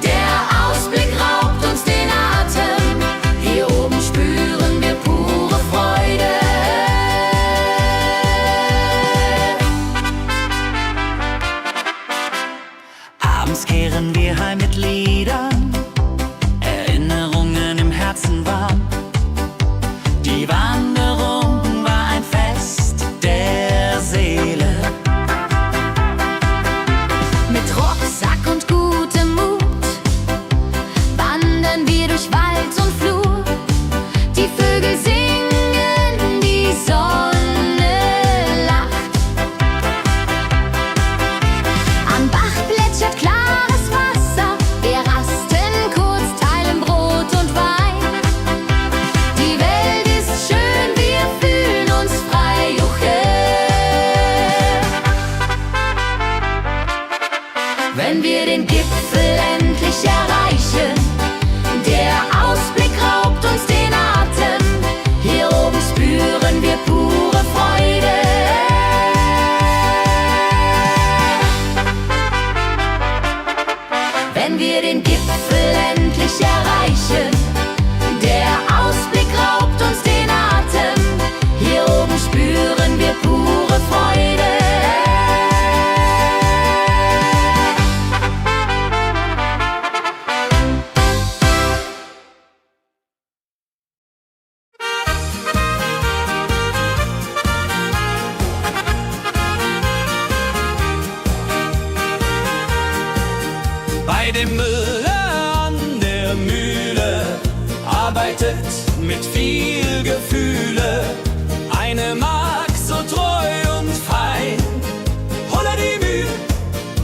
der Ausblick raubt uns den Atem. Hier oben spüren wir pure Freude. Abends kehren wir heim mit Liedern, Erinnerungen im Herzen warm. Die Wanderung war ein Fest der Seele. Mit Rucksack und gutem Mut wandern wir durch Wald und Flur. Die Vögel singen, die Sonne lacht. Am Bach plätschert klares Wasser, wir rasten kurz, teilen Brot und Wein. Die Welt ist schön, wir fühlen uns frei, juche. Wenn wir den Gipfel endlich erreichen, der Ausblick raubt uns den Atem. Hier oben spüren wir pure Freude. Wenn wir den Gipfel endlich erreichen, der Ausblick raubt uns den Atem. Hier oben spüren wir pure Freude. Bei dem Müller an der Mühle arbeitet mit viel Gefühle eine Magd so treu und fein. Holla die Mühl,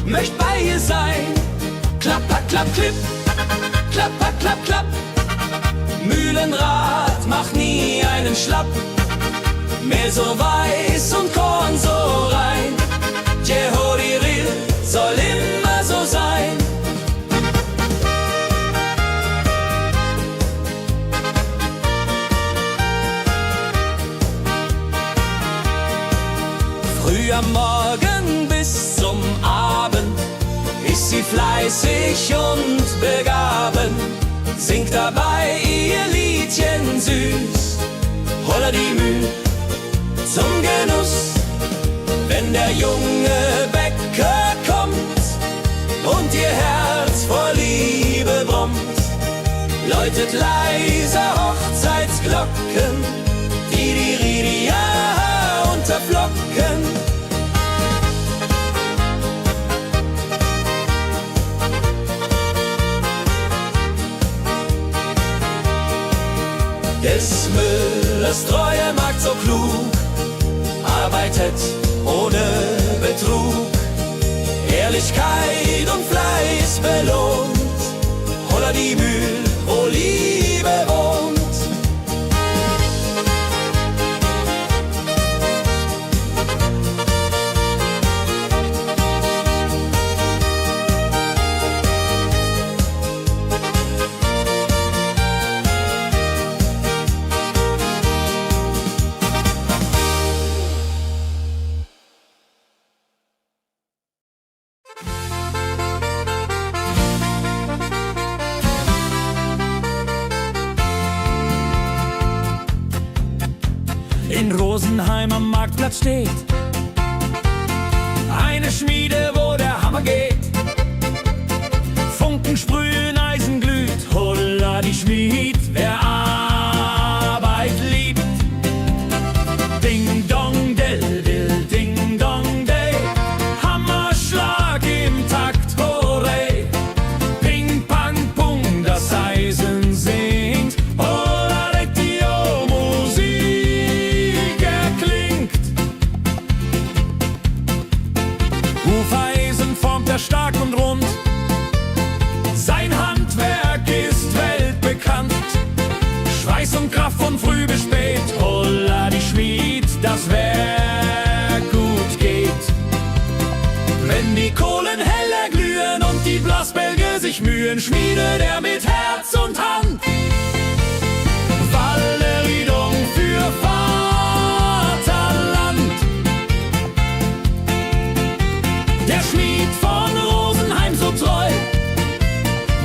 möcht bei ihr sein. Klapper, klapp, klipp, klapper, klapp, klapp. Mühlenrad macht nie einen Schlapp. Mehl so weiß und Korn so rein. Jehodiril soll immer so sein. Früh am Morgen bis zum Abend ist sie fleißig und begaben, singt dabei ihr Liedchen süß. Holla die Mühl zum Genuss, wenn der junge Bäcker kommt und ihr Herz vor Liebe brummt, läutet leise Hochzeitsglocken, die Ridia unterflocken. Des Müllers treue Magd so klug, arbeitet ohne Betrug, Ehrlichkeit und Fleiß belohnt. Holla die Mühl, wo Liebe wohnt. In Rosenheim am Marktplatz steht eine Schmiede, wo der Hammer geht. Funken sprühen, Eisen glüht, holla die Schmied, wer Arbeit liebt. Ding dong del dill, ding dong day, Hammerschlag im Takt, hurray. Ping pang pung, das Eisen singt, holla die Musik erklingt. Hufeisen formt der sich Mühen schmiedet er mit Herz und Hand. Walleridung für Vaterland. Der Schmied von Rosenheim so treu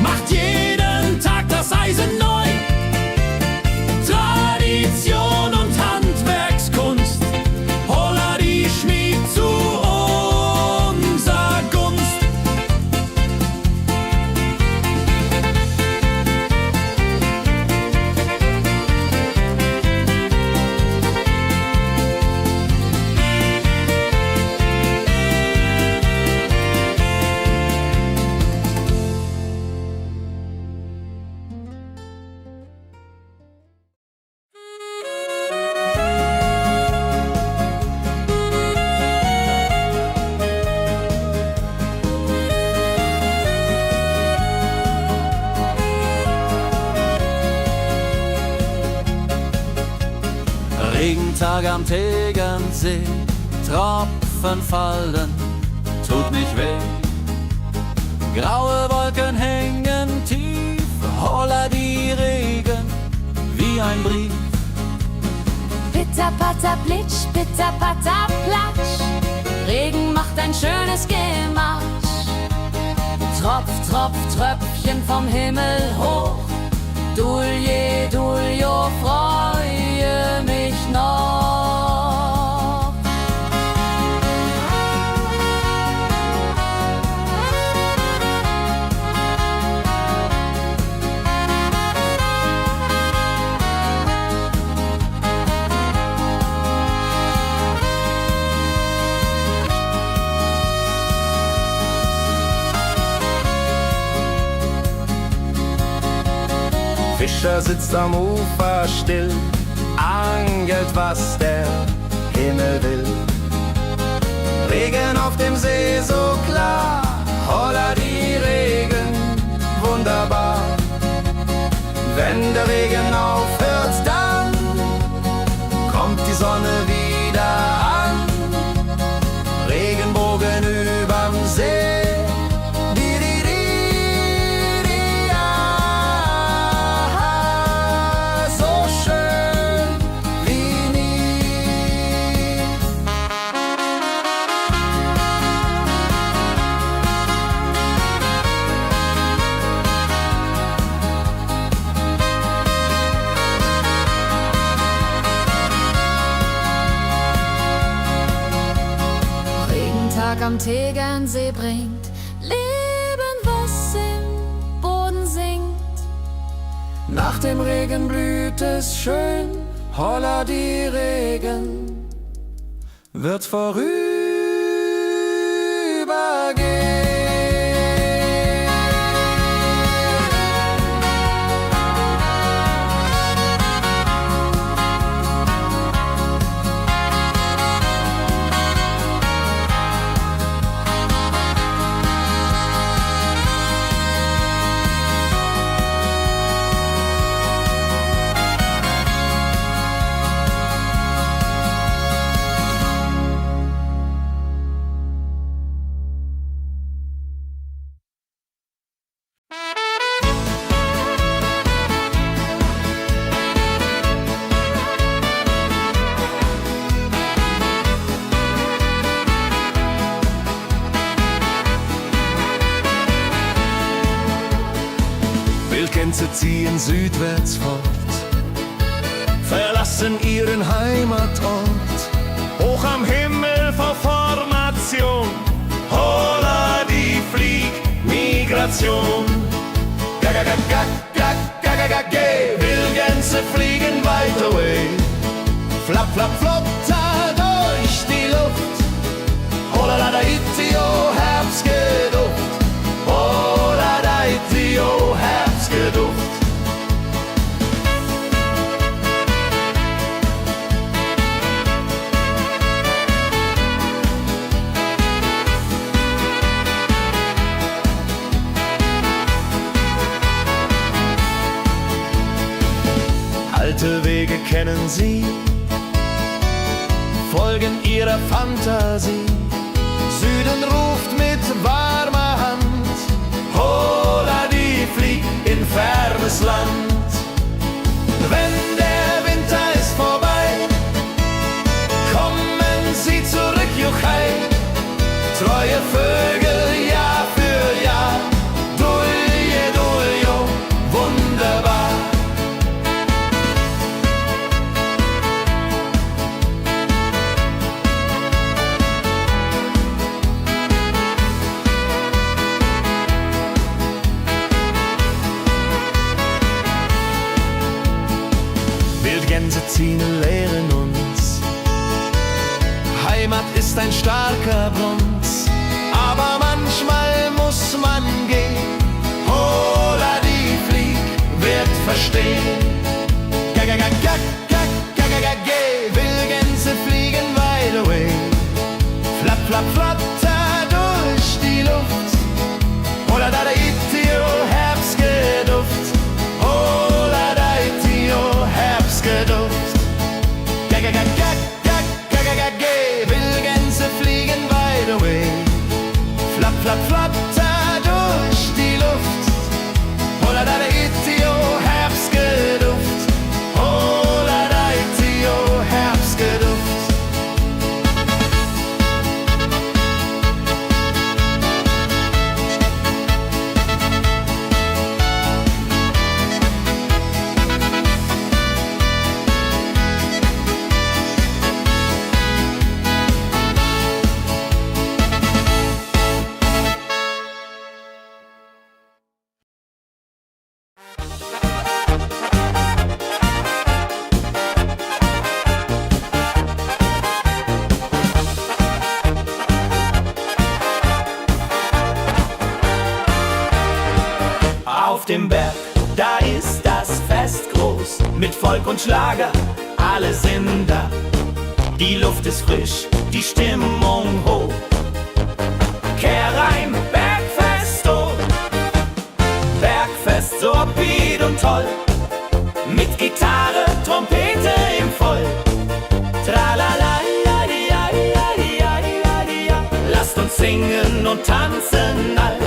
macht jeden Tag das Eisen neu. Tradition und Handwerkskunst, holla die Schmied zu unser Gunst. Regentag am Tegernsee, Tropfen fallen, tut nicht weh. Graue Wolken hängen tief, holla die Regen wie ein Brief. Pitter, patter, plitsch, pitter, patter, platsch. Regen macht ein schönes Gemarsch. Tropf, Tropf, Tröpfchen vom Himmel hoch. Dulje, Duljo, freue mich noch. Fischer sitzt am Ufer still, angelt, was der Himmel will. Regen auf dem See so klar, holla die Regen, wunderbar. Wenn der Regen aufhört, dann kommt die Sonne wieder an. Regenbogen überm See. Am Tegernsee bringt Leben, was im Boden singt. Nach dem Regen blüht es schön, holla die Regen wird vorübergehen. Gänse ziehen südwärts fort, verlassen ihren Heimatort. Hoch am Himmel vor Formation, holla die Fliegmigration. Wildgänse fliegen weit away, flapp, flapp, flotter durch die Luft. Holla la da itio, Herbstgeduft. Holla da itio, Herbstgeduft. Alte Wege kennen sie, folgen ihrer Fantasie. Süden ruft mit warmer Hand, holla Auf dem Berg, da ist das Fest groß, mit Volk und Schlager, alle sind da. Die Luft ist frisch, die Stimmung hoch. Kehr rein, Bergfest, oh. Bergfest, so upbeat und toll. Mit Gitarre, Trompete im Voll. Tralala, ja, ja, ja, ja, ja, ja. Lasst uns singen und tanzen all.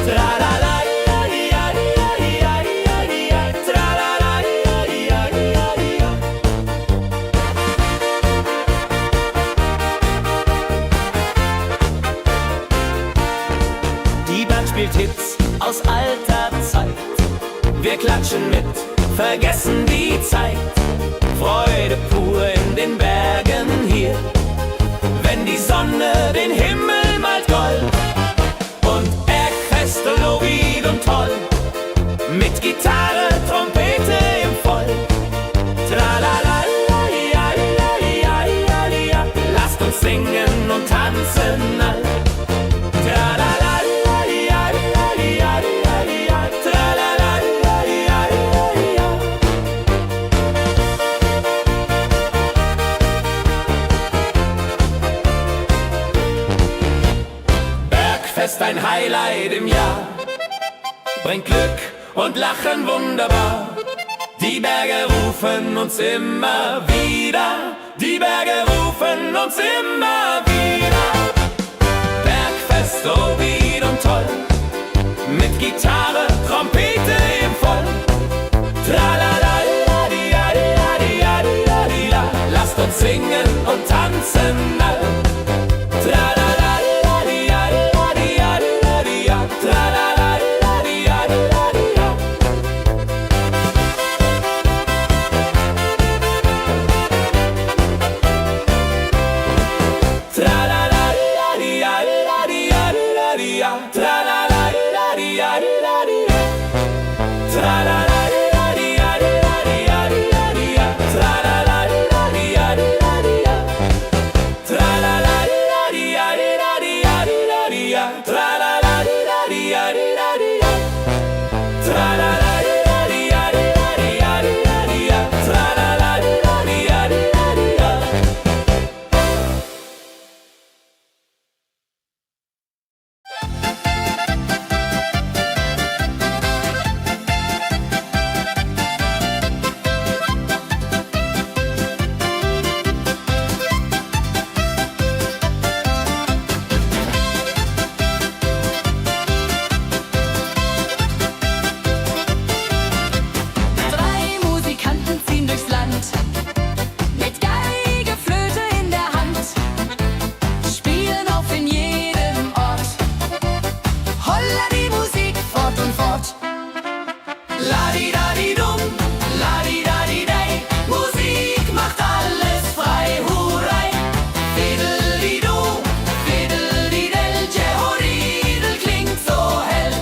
Tralala, ja, ja, ja, ja, ja, ja. Tralala, ja, ja, ja, ja. Die Band spielt Hits aus alter Zeit. Wir klatschen mit, vergessen die Zeit. Freude pur in den Bergen hier, wenn die Sonne den Himmel malt gold. Und Bergfest, Lovid und toll, mit Gitarre, Trompete im Voll. Tralala, ja, ja, ja, ja, ja. Lasst uns singen und tanzen all. Tralala, ja, ja, ja, ja, ja. Tralala, ja, ja, ja, ja. Bergfest, ein Highlight im Jahr, bringt Glück und Lachen wunderbar. Die Berge rufen uns immer wieder, die Berge rufen uns immer wieder. Bergfest, so wied und toll, mit Gitarre, Trompete im Voll. Tralala, la, di, ja, di, ja, di, ja, di, ja, di, la. Lasst uns singen und tanzen all. Tralala, la, di, ja, di, ja, di, ja, di, ja, di, ja. Tralala, la, di, ja, di, ja, di, ja. Tralala, la, di, ja, di, ja, di, ja, di, ja. Tralala, la, di, ja, di, ja, di, ja. Tralala, la, di, ja, di, ja, di, ja, di, ja, di, ja. Tralala, la, di, ja, di, ja, di, ja. Tralala, la, di, ja, di, ja, di, ja, di, ja, di, ja. Tralala, la, di, ja, di, ja, di, ja. Tralala, la, di, ja, di, ja, di, ja, di, ja, di, ja. Tralala, la, di, ja, di, ja, di, ja. Drei Musikanten ziehen durchs Land, mit Geige, Flöte in der Hand, spielen auf in jedem Ort. Holla die Musik fort und fort. La-di-da-di-dum, la-di-da-di-dei, Musik macht alles frei, hurray. Fiddle-di-du, fiddle-di-del, Jehoridel klingt so hell.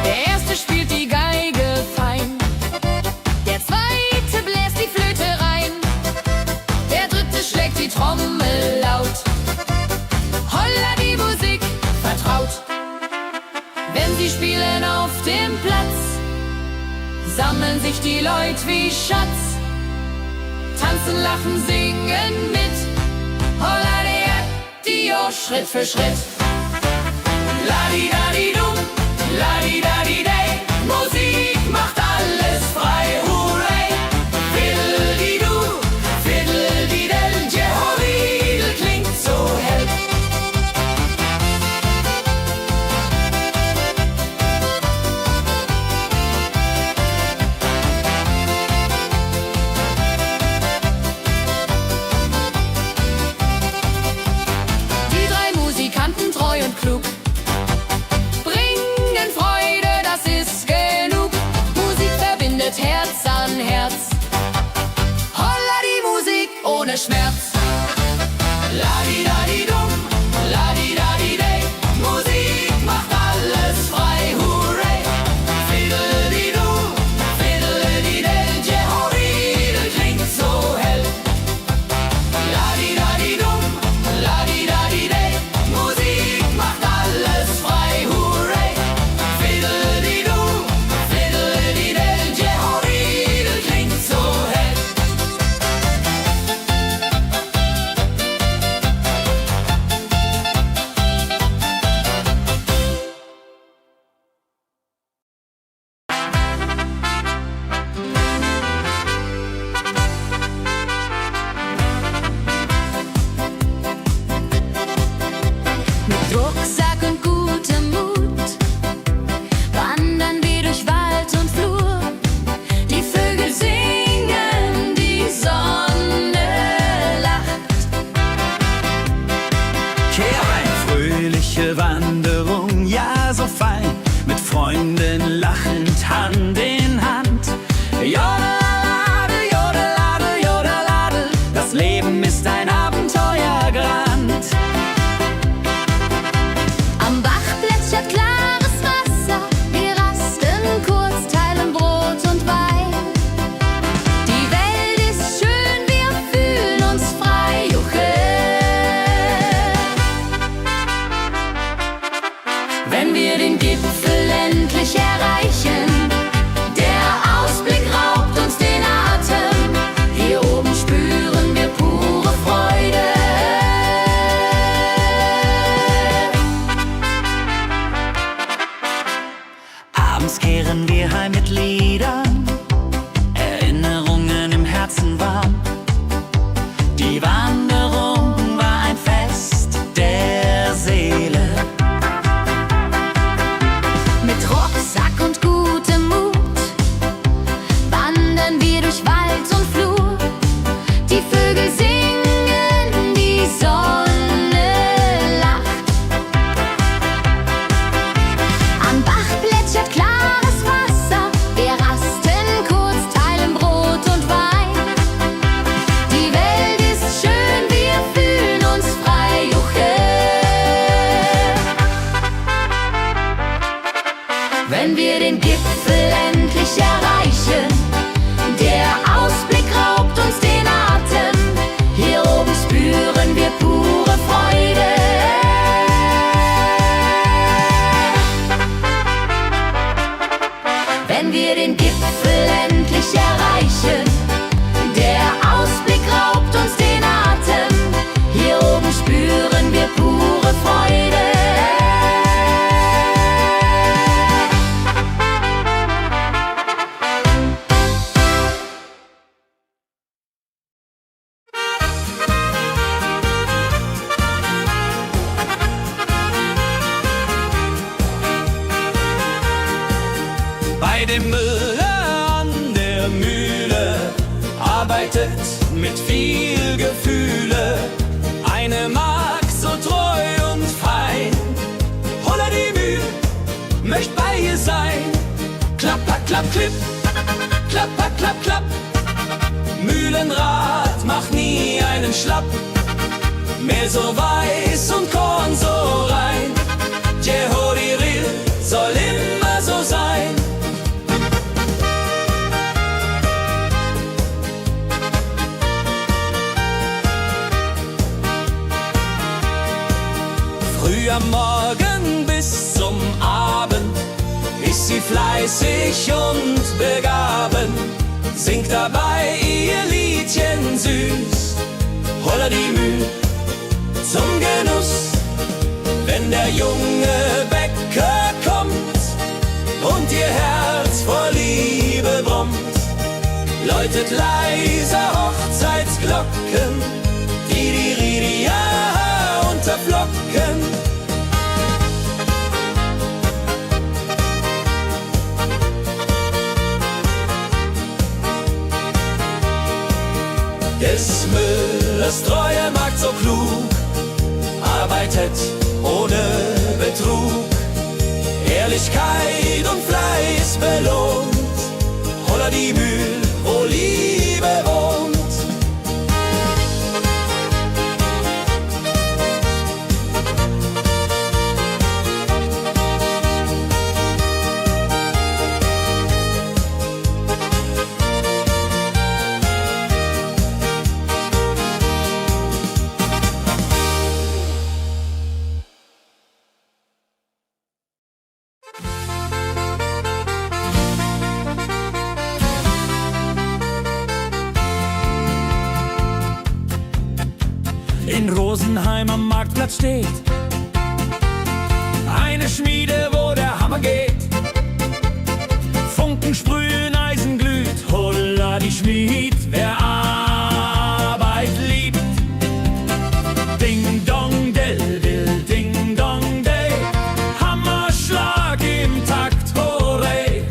Der erste spielt die Geige fein, der zweite bläst die Flöte rein, der dritte schlägt die Trommel laut. Holla die Musik vertraut. Wenn sie spielen auf dem Platz, sammeln sich die Leute wie Schatz, tanzen, lachen, singen mit. Holla der Dio, Schritt für Schritt. La-di-da-di-dum, la-di-da-di-dei, Musik macht alles frei, hurray. Fiddle-di-du, fiddle-di-del, Jehoridel klingt so hell. Die drei Musikanten, treu und klug, bringen Freude, das ist genug. Musik verbindet Herz an Herz. Holla die Musik ohne Schmerz. La-di-da-di-dum, la-di-da-di-dei, Musik macht alles frei, hurray. Fiddle-di-du, fiddle-di-del, Jehoridel klingt so hell. La-di-da-di-dum, dem Müller an der Mühle, arbeitet mit viel Gefühle. Eine Magd so treu und fein, Holla die Mühl, möcht bei ihr sein. Klapper, klapp, klipp, klapper, klapp, klapp. Mühlenrad macht nie einen Schlapp. Mehl so weiß und Korn so rein. Jehodiril soll immer so sein. Früh am Morgen bis zum Abend ist sie fleißig und begaben, singt dabei ihr Liedchen süß. Holla die Mühl zum Genuss, wenn der junge Bäcker kommt und ihr Herz vor Liebe brummt, läutet leiser Hochzeitsglocken, die Ridia unterflocken. Des Müllers treue Magd so klug, arbeitet ohne Betrug, Ehrlichkeit und Fleiß belohnt. Holla die Mühl, wo Liebe wohnt. In Rosenheim am Marktplatz steht eine Schmiede, wo der Hammer geht. Funken sprühen, Eisen glüht, Holla die Schmied, wer Arbeit liebt. Ding dong del dill, ding dong day, Hammerschlag im Takt, hurray.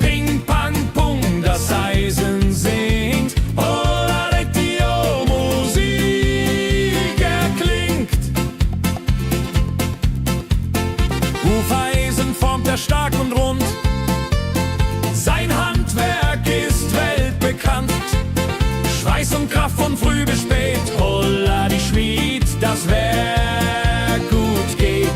Ping pang pung, das Eisen singt, Holla Retio, Musik erklingt. Hufeisen formt er stark und rund, sein Handwerk ist weltbekannt. Schweiß und Kraft von früh bis spät, Holla die Schmied, das Werk gut geht.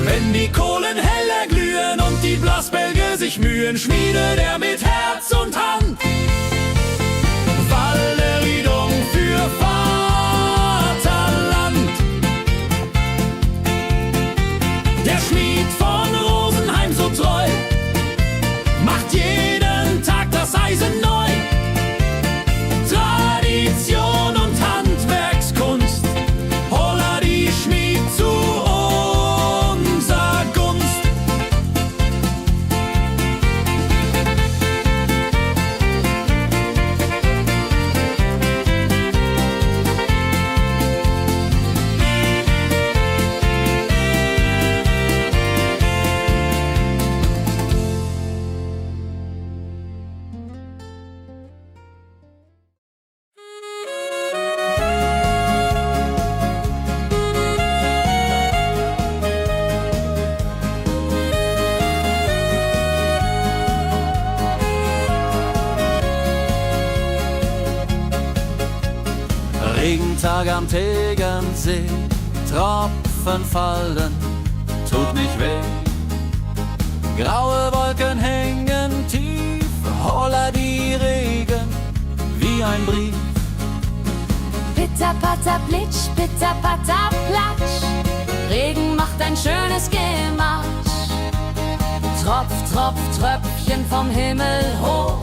Wenn die Kohlen heller glühen und die Blasbälge sich mühen, schmiedet er mit Herz und Hand Walleridung für Vaterland. Der Schmied von Rosenheim so treu, macht jeden Tag das Eisen neu. Tradition und Handwerkskunst, Holla die Schmied zu unser Gunst. Regentag am Tegernsee, Tropfen fallen, tut nicht weh. Graue Wolken hängen tief, Holla die Regen wie ein Brief. Pitter, patter, plitsch, pitter, patter, platsch. Regen macht ein schönes Gematsch. Tropf, Tropf, Tröpfchen vom Himmel hoch.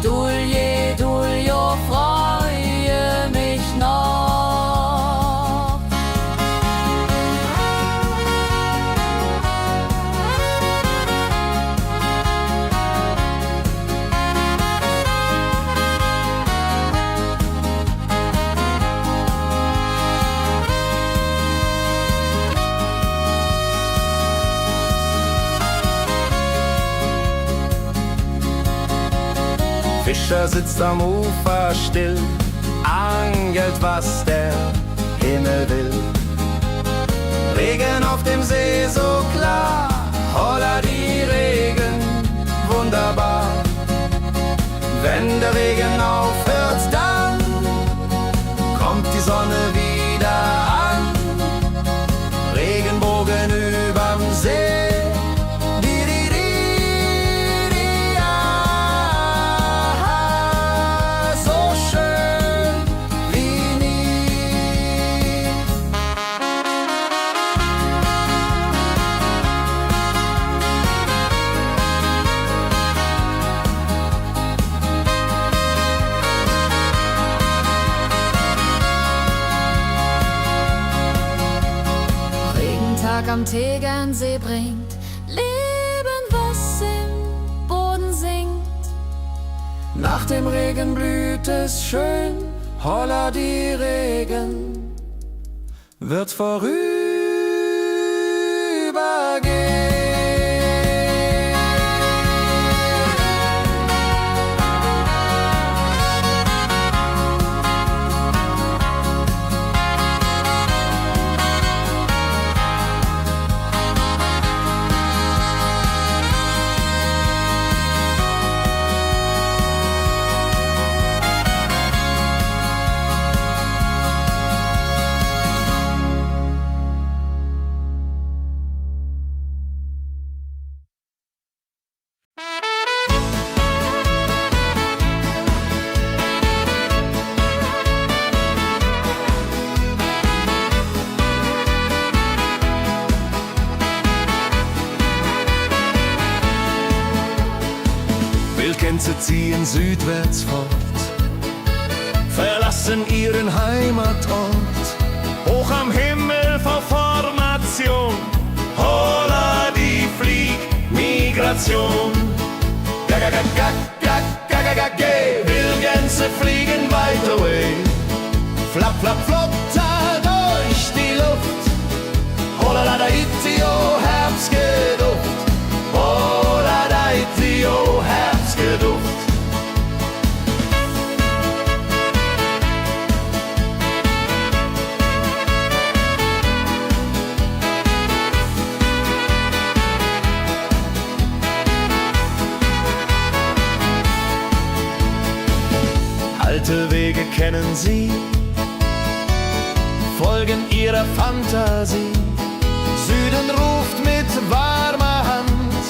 Dulje, Duljo, freue mich noch. Fischer sitzt am Ufer still, angelt, was der Himmel will. Regen auf dem See so klar, holla die Regen, wunderbar. Wenn der Regen aufhört, dann kommt die Sonne wieder an. Regenbogen überm See. Am Tegernsee bringt Leben, was im Boden sinkt. Nach dem Regen blüht es schön, holla die Regen wird vorübergehen. Wildgänse ziehen südwärts fort, verlassen ihren Heimatort. Hoch am Himmel vor Formation, holla die Fliegmigration. Gag, Wildgänse fliegen weit away. Flap, flap, flop, da durch die Luft. Holla da itio, Herbstgeduft. Holla da itio, Herbstgeduft. Alte Wege kennen sie, folgen ihrer Fantasie. Süden ruft mit warmer Hand,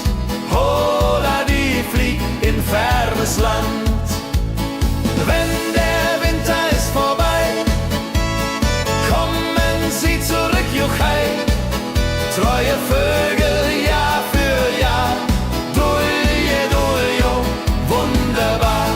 holla die flieg in fernes Land. Wenn der Winter ist vorbei, kommen sie zurück, juchai. Treue Vögel Jahr für Jahr, dulje, duljo, wunderbar.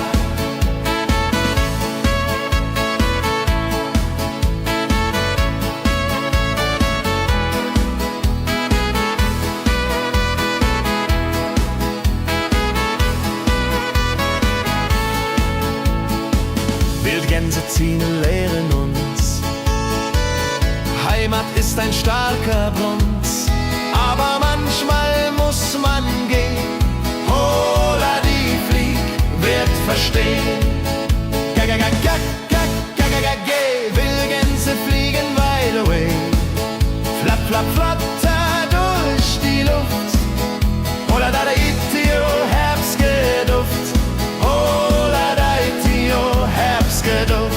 Wildgänse ziehen, lehren uns. Heimat ist ein starker Bronz, aber manchmal muss man gehen. Holla die Flieg wird verstehen. Wildgänse fliegen wide away. Flap, flap, flatter durch die Luft. Holla da itio, Herbstgeduft. Holla da itio, Herbstgeduft.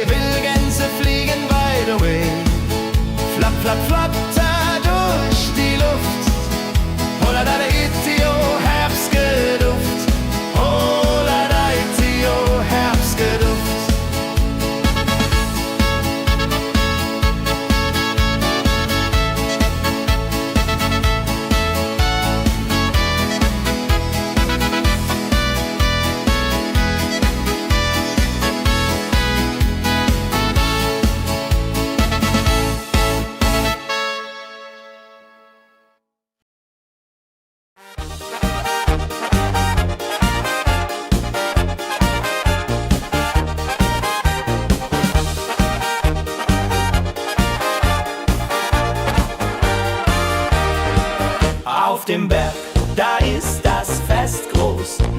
Wildgänse fliegen wide away. Flap, flap, flatter durch die Luft. Holla da itio, Herbstgeduft. Holla da itio, Herbstgeduft.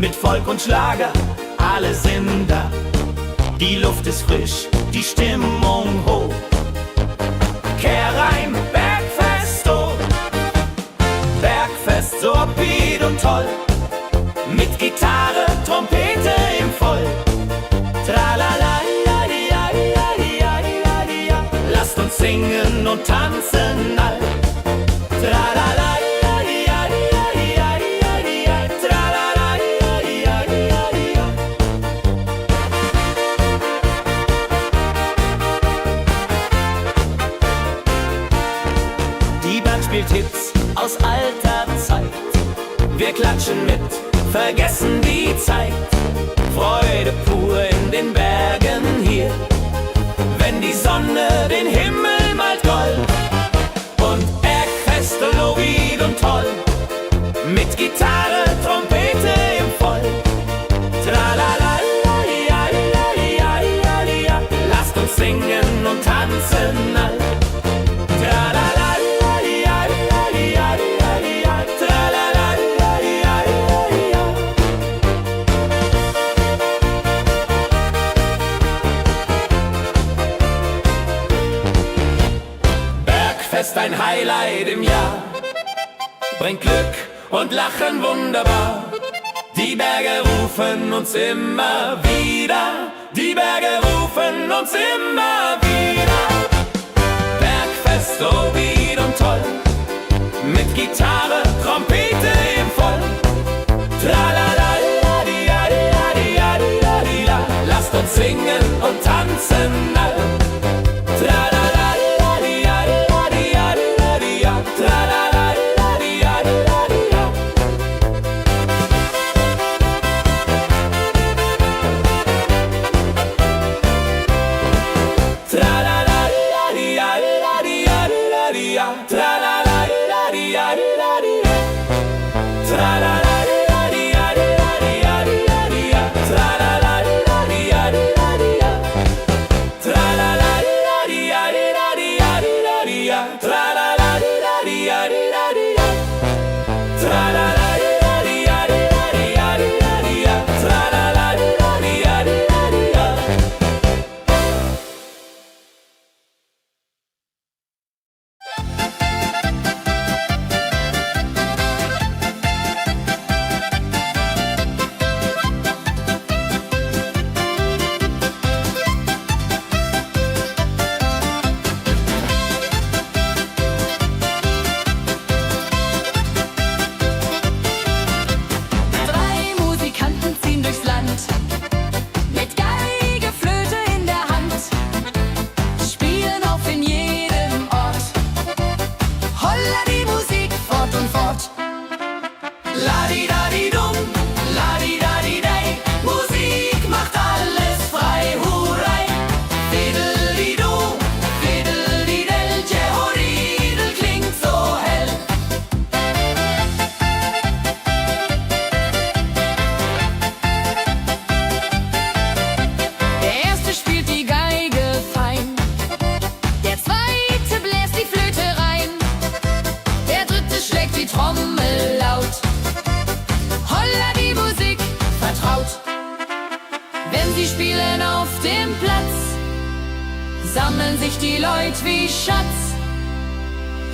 mit Volk und Schlager, alle sind da. Die Luft ist frisch, die Stimmung hoch. Kehrreim, Bergfest, oh. Bergfest, so upbeat und toll. Mit Gitarre, Trompete im Voll. Tralala, ja, ja, ja, ja, ja, ja. Lasst uns singen und tanzen all. Tralala, ja, ja, ja, ja, ja, ja. Tralala, ja, ja, ja, ja. Die Band spielt Hits aus alter Zeit. Wir klatschen mit, vergessen die Zeit. Freude pur in den Bergen hier, wenn die Sonne den Himmel malt gold. Und Bergfest, Lovid und toll, mit Gitarre, Trompete im Voll. Tralala, ja, ja, ja, ja, ja. Lasst uns singen und tanzen all. Tralala, ja, ja, ja, ja, ja. Tralala, ja, ja, ja, ja. Bergfest, ein Highlight im Jahr, bringt Glück und Lachen wunderbar. Die Berge rufen uns immer wieder, die Berge rufen uns immer wieder. Bergfest, so wied und toll, mit Gitarre, Trompete im Voll. Tralala, ja, ja, ja, ja, ja, ja. Lasst uns singen und tanzen all. Tralala, ja, ja, ja, ja, ja. Tralala, ja, ja, ja, ja. Tralala, ja, ja, ja, ja, ja. Tralala, ja, ja, ja, ja. Tralala, ja, ja, ja, ja, ja. Tralala, ja, ja, ja, ja. Tralala, ja, ja, ja, ja. Tralala, ja, ja, ja, ja. Tralala, ja, ja, ja, ja. Tralala, ja, ja, ja, ja. Drei Musikanten ziehen durchs Land, mit Geige, Flöte in der Hand, spielen auf in jedem Ort. Holla die Musik fort und fort. Ladi-dadi-dum, ladi-dadi-dei, Musik macht alles frei, hurray. Fiddeli-du, fiddeli-del, Jehoridel klingt so hell. Der erste spielt die Geige fein, der zweite bläst die Flöte rein, der dritte schlägt die Trommel laut. Holla die Musik vertraut. Wenn sie spielen auf dem Platz, sammeln sich die Leute wie Schatz,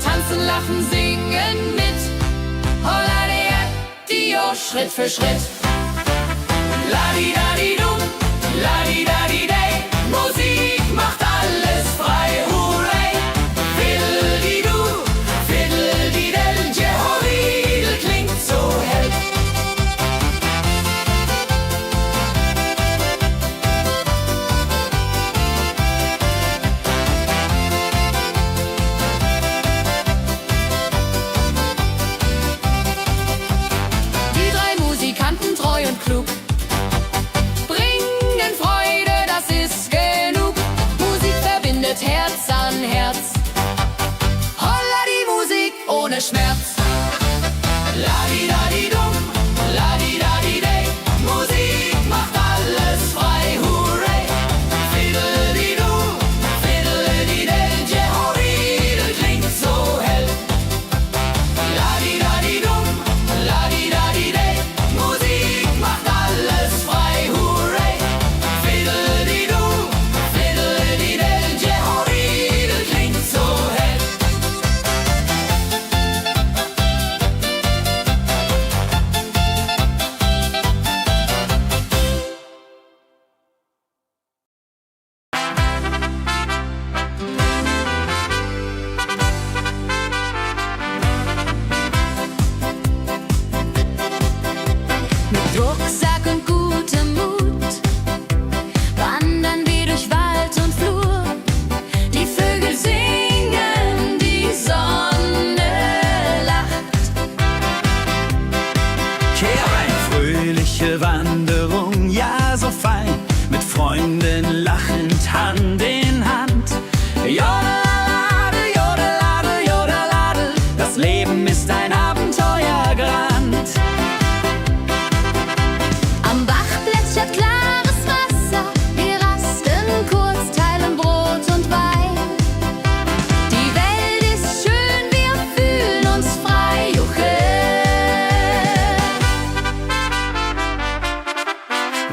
tanzen, lachen, singen mit. Holla der Dio, Schritt für Schritt. Ladi-dadi-dum, ladi-dadi-dei, Musik macht alles frei, hurray. Fiddeli-du, fiddeli-del, Jehoridel klingt so hell. Die drei Musikanten, treu und klug,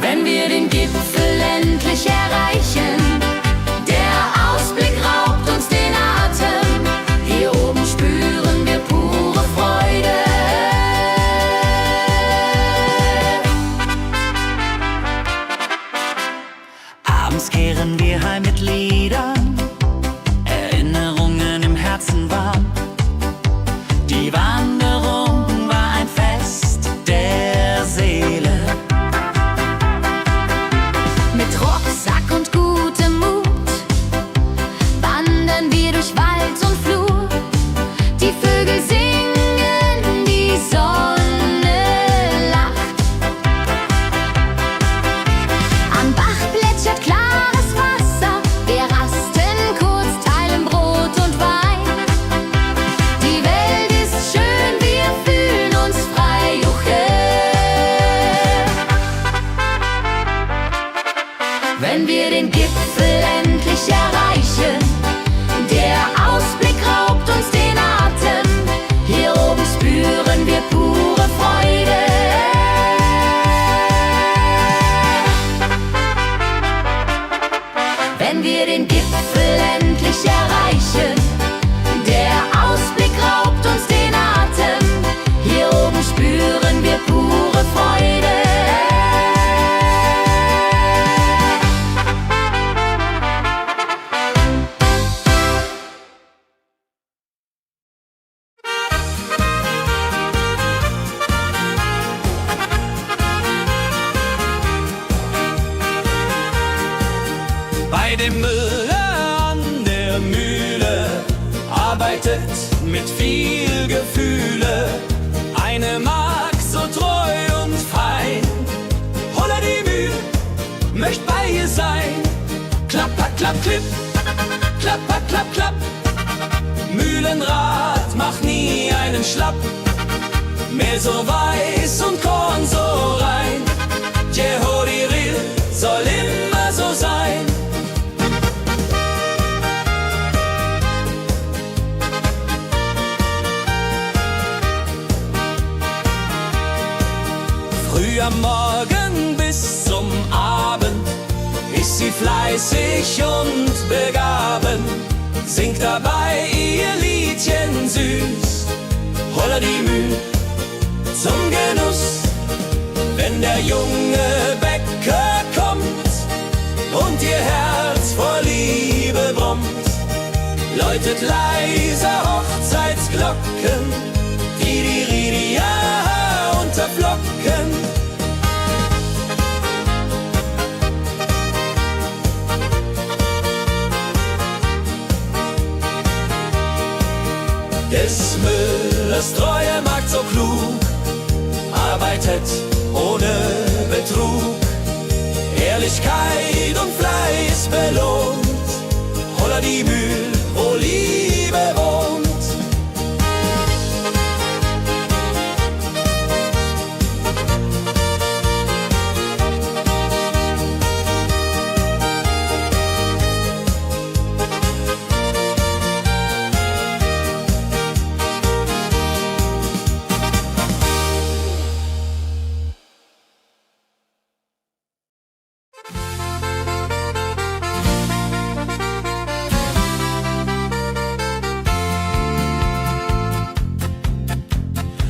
wenn wir den Gipfel endlich erreichen. Der Ausblick raubt uns den Atem, hier oben spüren wir pure Freude. Abends kehren wir heim mit Liedern, Erinnerungen im Herzen warm. Die Wanderung war ein Fest der Seele. Mit Rucksack und gutem Mut wandern wir durch Wald und Flur. Die Vögel singen, die Sonne lacht. Am Bach plätschert klares Wasser, wir rasten kurz, teilen Brot und Wein. Die Welt ist schön, wir fühlen uns frei, juche. Wenn wir den Gipfel endlich erreichen, der Ausblick raubt uns den Atem, hier oben spüren wir pure Freude. Wenn wir den Gipfel endlich erreichen, der Ausblick raubt uns den Atem, hier oben spüren wir pure Freude. Bei dem Müller an der Mühle arbeitet mit viel Gefühle eine Magd so treu und fein. Holla die Mühl, möcht bei ihr sein. Klapper, klapp, klipp, klapper, klapp, klapp. Mühlenrad macht nie einen Schlapp. Mehl so weiß und Korn so rein. Jehodiril soll immer so sein. Früh am Morgen bis zum Abend ist sie fleißig und begaben, singt dabei ihr Liedchen süß. Holla die Mühl zum Genuss, wenn der junge Bäcker kommt und ihr Herz vor Liebe brummt, läutet leise Hochzeitsglocken, Didiridia unter Flocken. Des Müllers treue Magd so klug, arbeitet ohne Betrug, Ehrlichkeit und Fleiß belohnt. Holla die Mühl, wo Liebe wohnt.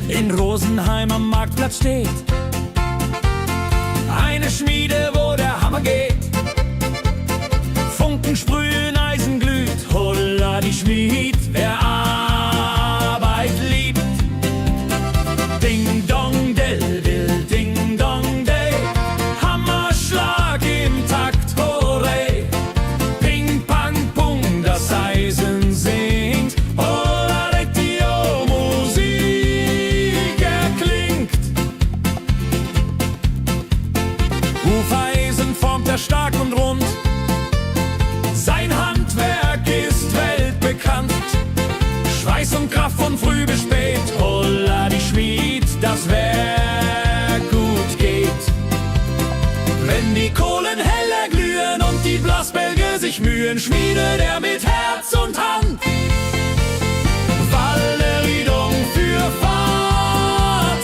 In Rosenheim am Marktplatz steht eine Schmiede, wo der Hammer geht. Funken sprühen, Eisen glüht, holla die Schmied, wer Arbeit liebt. Ding dong del will, ding dong day, Hammerschlag im Takt, hooray. Ping pang pung, das Eisen singt, holla Retio, Musik erklingt. Hufeisen formt er stark und rund, sein Handwerk ist weltbekannt. Schweiß und Kraft von früh bis spät, holla die Schmied, das Werk gut geht. Wenn die Kohlen heller glühen und die Blasbälge sich mühen, schmiedet er mit Herz und Hand Walleriedung für Vaterland.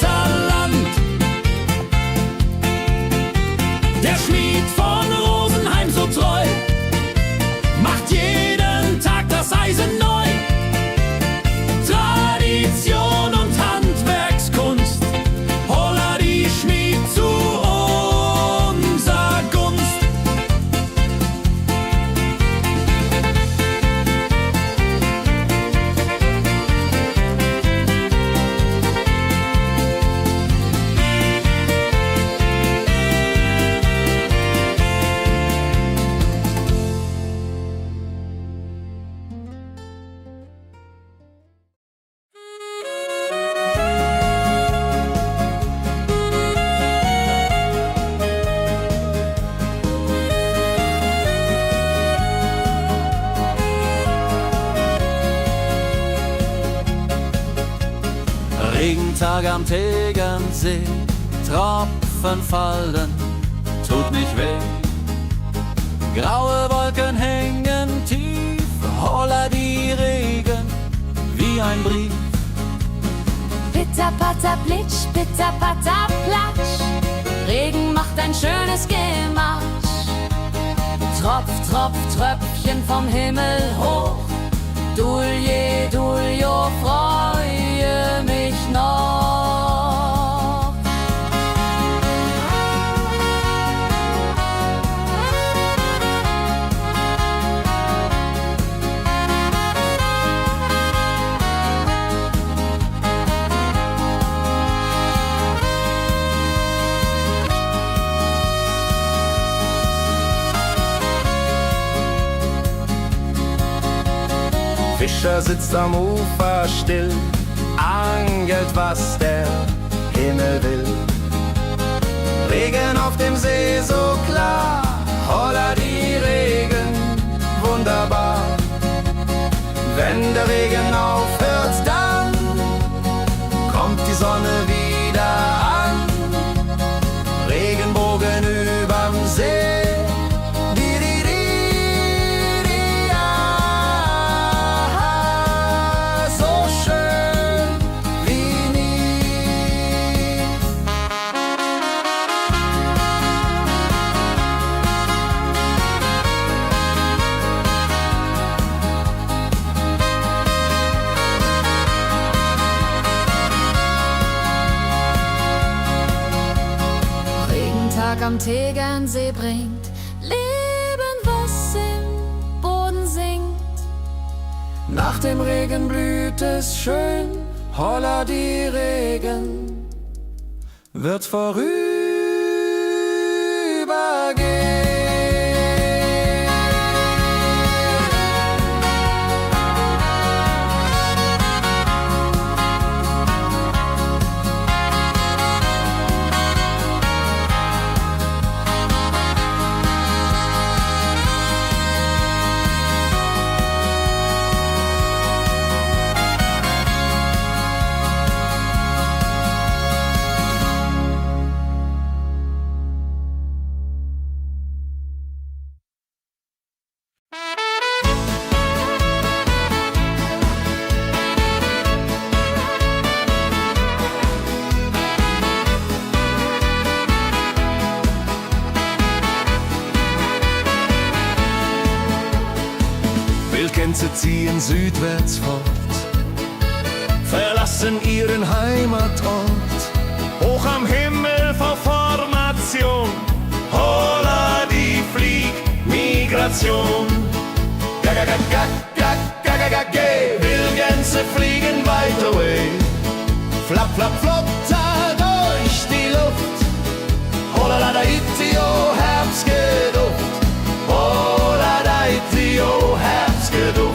Der Schmied von Rosenheim so treu macht jeden Tag das Eisen neu. Tradition und Handwerkskunst, holla die Schmied zu unser Gunst. Regentag am Tegernsee, Tropfen fallen, tut nicht weh. Graue Wolken hängen tief, holla die Regen wie ein Brief. Pitter, patter, plitsch, pitter, patter, platsch. Regen macht ein schönes Gemarsch. Tropf, Tropf, Tröpfchen vom Himmel hoch. Dulje, Duljo, freue mich noch. Fischer sitzt am Ufer still, angelt, was der Himmel will. Regen auf dem See so klar, holla die Regen, wunderbar. Wenn der Regen aufhört, dann kommt die Sonne wieder an. Regenbogen überm See. Am Tegernsee bringt Leben, was im Boden singt. Nach dem Regen blüht es schön, holla die Regen wird vorübergehen. Gänse ziehen südwärts fort, verlassen ihren Heimatort. Hoch am Himmel vor Formation, holla die Fliegmigration. Wildgänse fliegen weit away, flapp, flapp, flotter durch die Luft. Holla da itio, Herbstgeduft. Holla da itio, Herbstgeduft.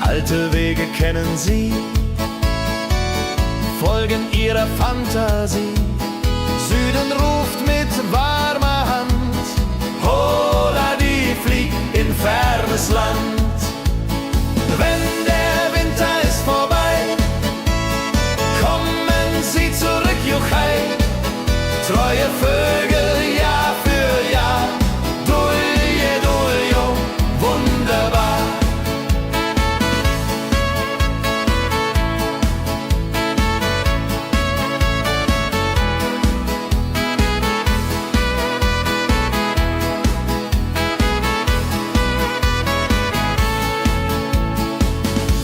Alte Wege kennen sie, folgen ihrer Fantasie. Süden ruft mit warmer Hand, holla die flieg in fernes Land. Wenn der Winter ist vorbei, kommen sie zurück, Juchai. Treu neue Vögel Jahr für Jahr. Dulje, duljo, wunderbar.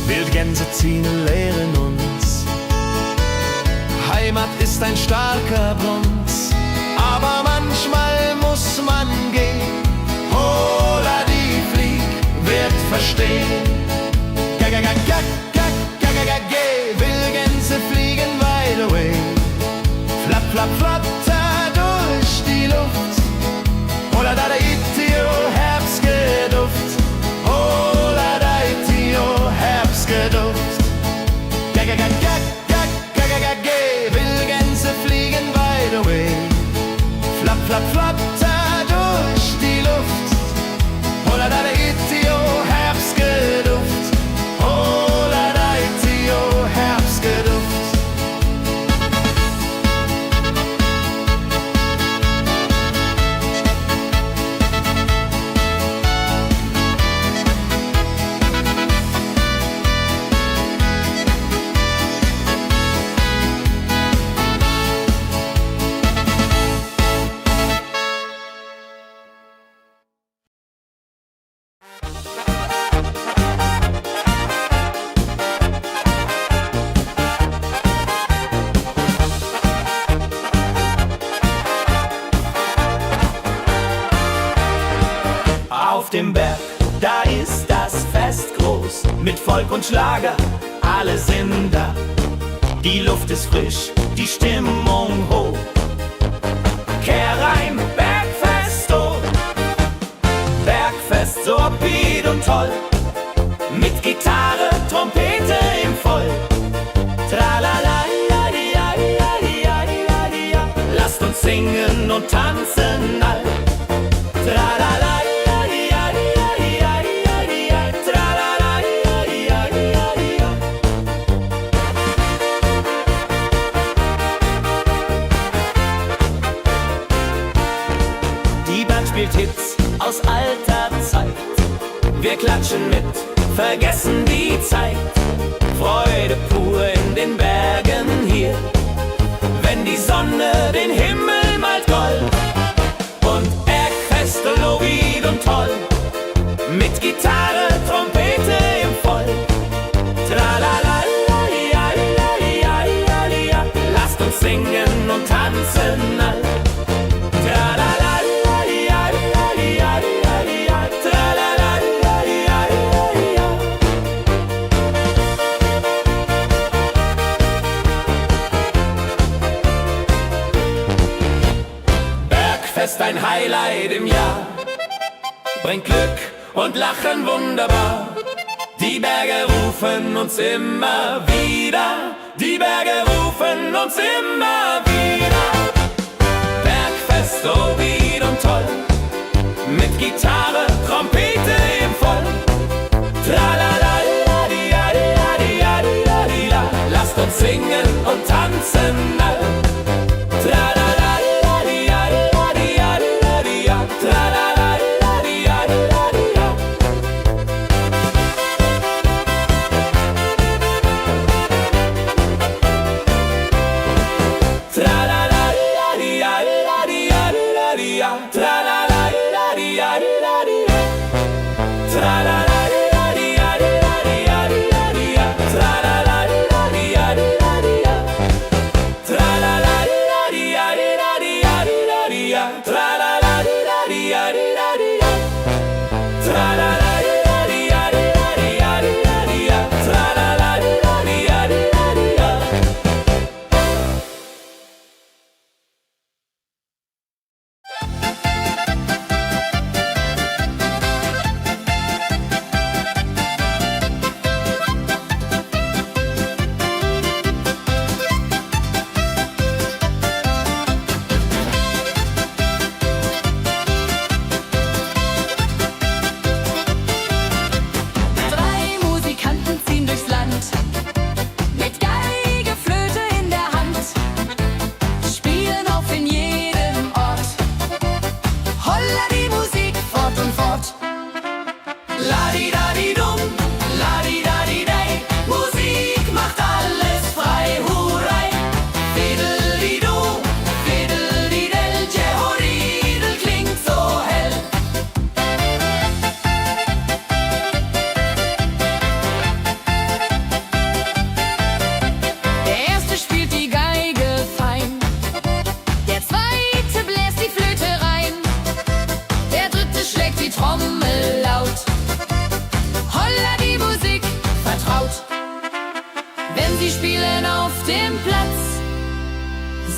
Wildgänse ziehen lehren uns, Heimat ist ein starker Bronz, aber manchmal muss man gehen. Hola, die Flieg wird verstehen. Wildgänse fliegen wide away. Flapp, flapp, flatter durch die Luft. Hola, da itio, Herbstgeduft. Hola, da itio, Herbstgeduft. Wildgänse fliegen wide away. Flapp, flapp, flatter durch die Luft. Hola, da itio, Herbstgeduft. Hola, da itio, Herbstgeduft. Auf dem Berg, da ist das Fest groß, mit Volk und Schlager, alle sind da. Die Luft ist frisch, die Stimmung hoch. Kehrreim, Bergfest, oh. Bergfest, so upbeat und toll. Mit Gitarre, Trompete im Voll. Tralala, ja, ja, ja, ja, ja, ja. Lasst uns singen und tanzen all. Tralala. Spielt Hits aus alter Zeit. Wir klatschen mit, vergessen die Zeit. Freude pur in den Bergen hier, wenn die Sonne den Himmel malt gold. Und Bergfest, lobig und toll, mit Gitarre, Trompete im Voll. Tralala, ja, ja, ja, ja, ja. Lasst uns singen und tanzen all. Tralala. Bergfest, ein Highlight im Jahr, bringt Glück und Lachen wunderbar. Die Berge rufen uns immer wieder, die Berge rufen uns immer wieder. Bergfest, so wied und toll, mit Gitarre, Trompete im Voll. Tralala, ja, ja, ja, ja, ja. Lasst uns singen und tanzen all. Tralala.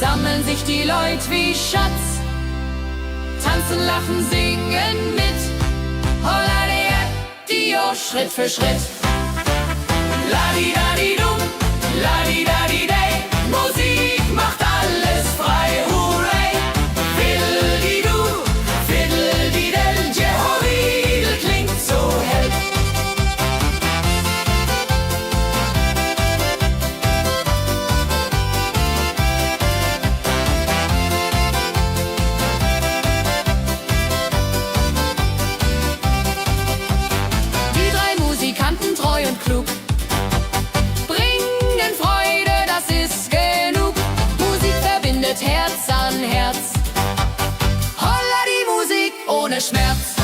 sammeln sich die Leute wie Schatz. Tanzen, lachen, singen mit. Holla Dio, Schritt für Schritt. Ladi-dadi-dum, ladi-dadi-day. Musik macht alles frei, hurray. Fiddle-di-du, fiddle-di-del. Jehovah klingt so hell. Die drei Musikanten, treu und klug, bringen Freude, das ist genug. Musik verbindet Herz an Herz. Holla die Musik ohne Schmerz.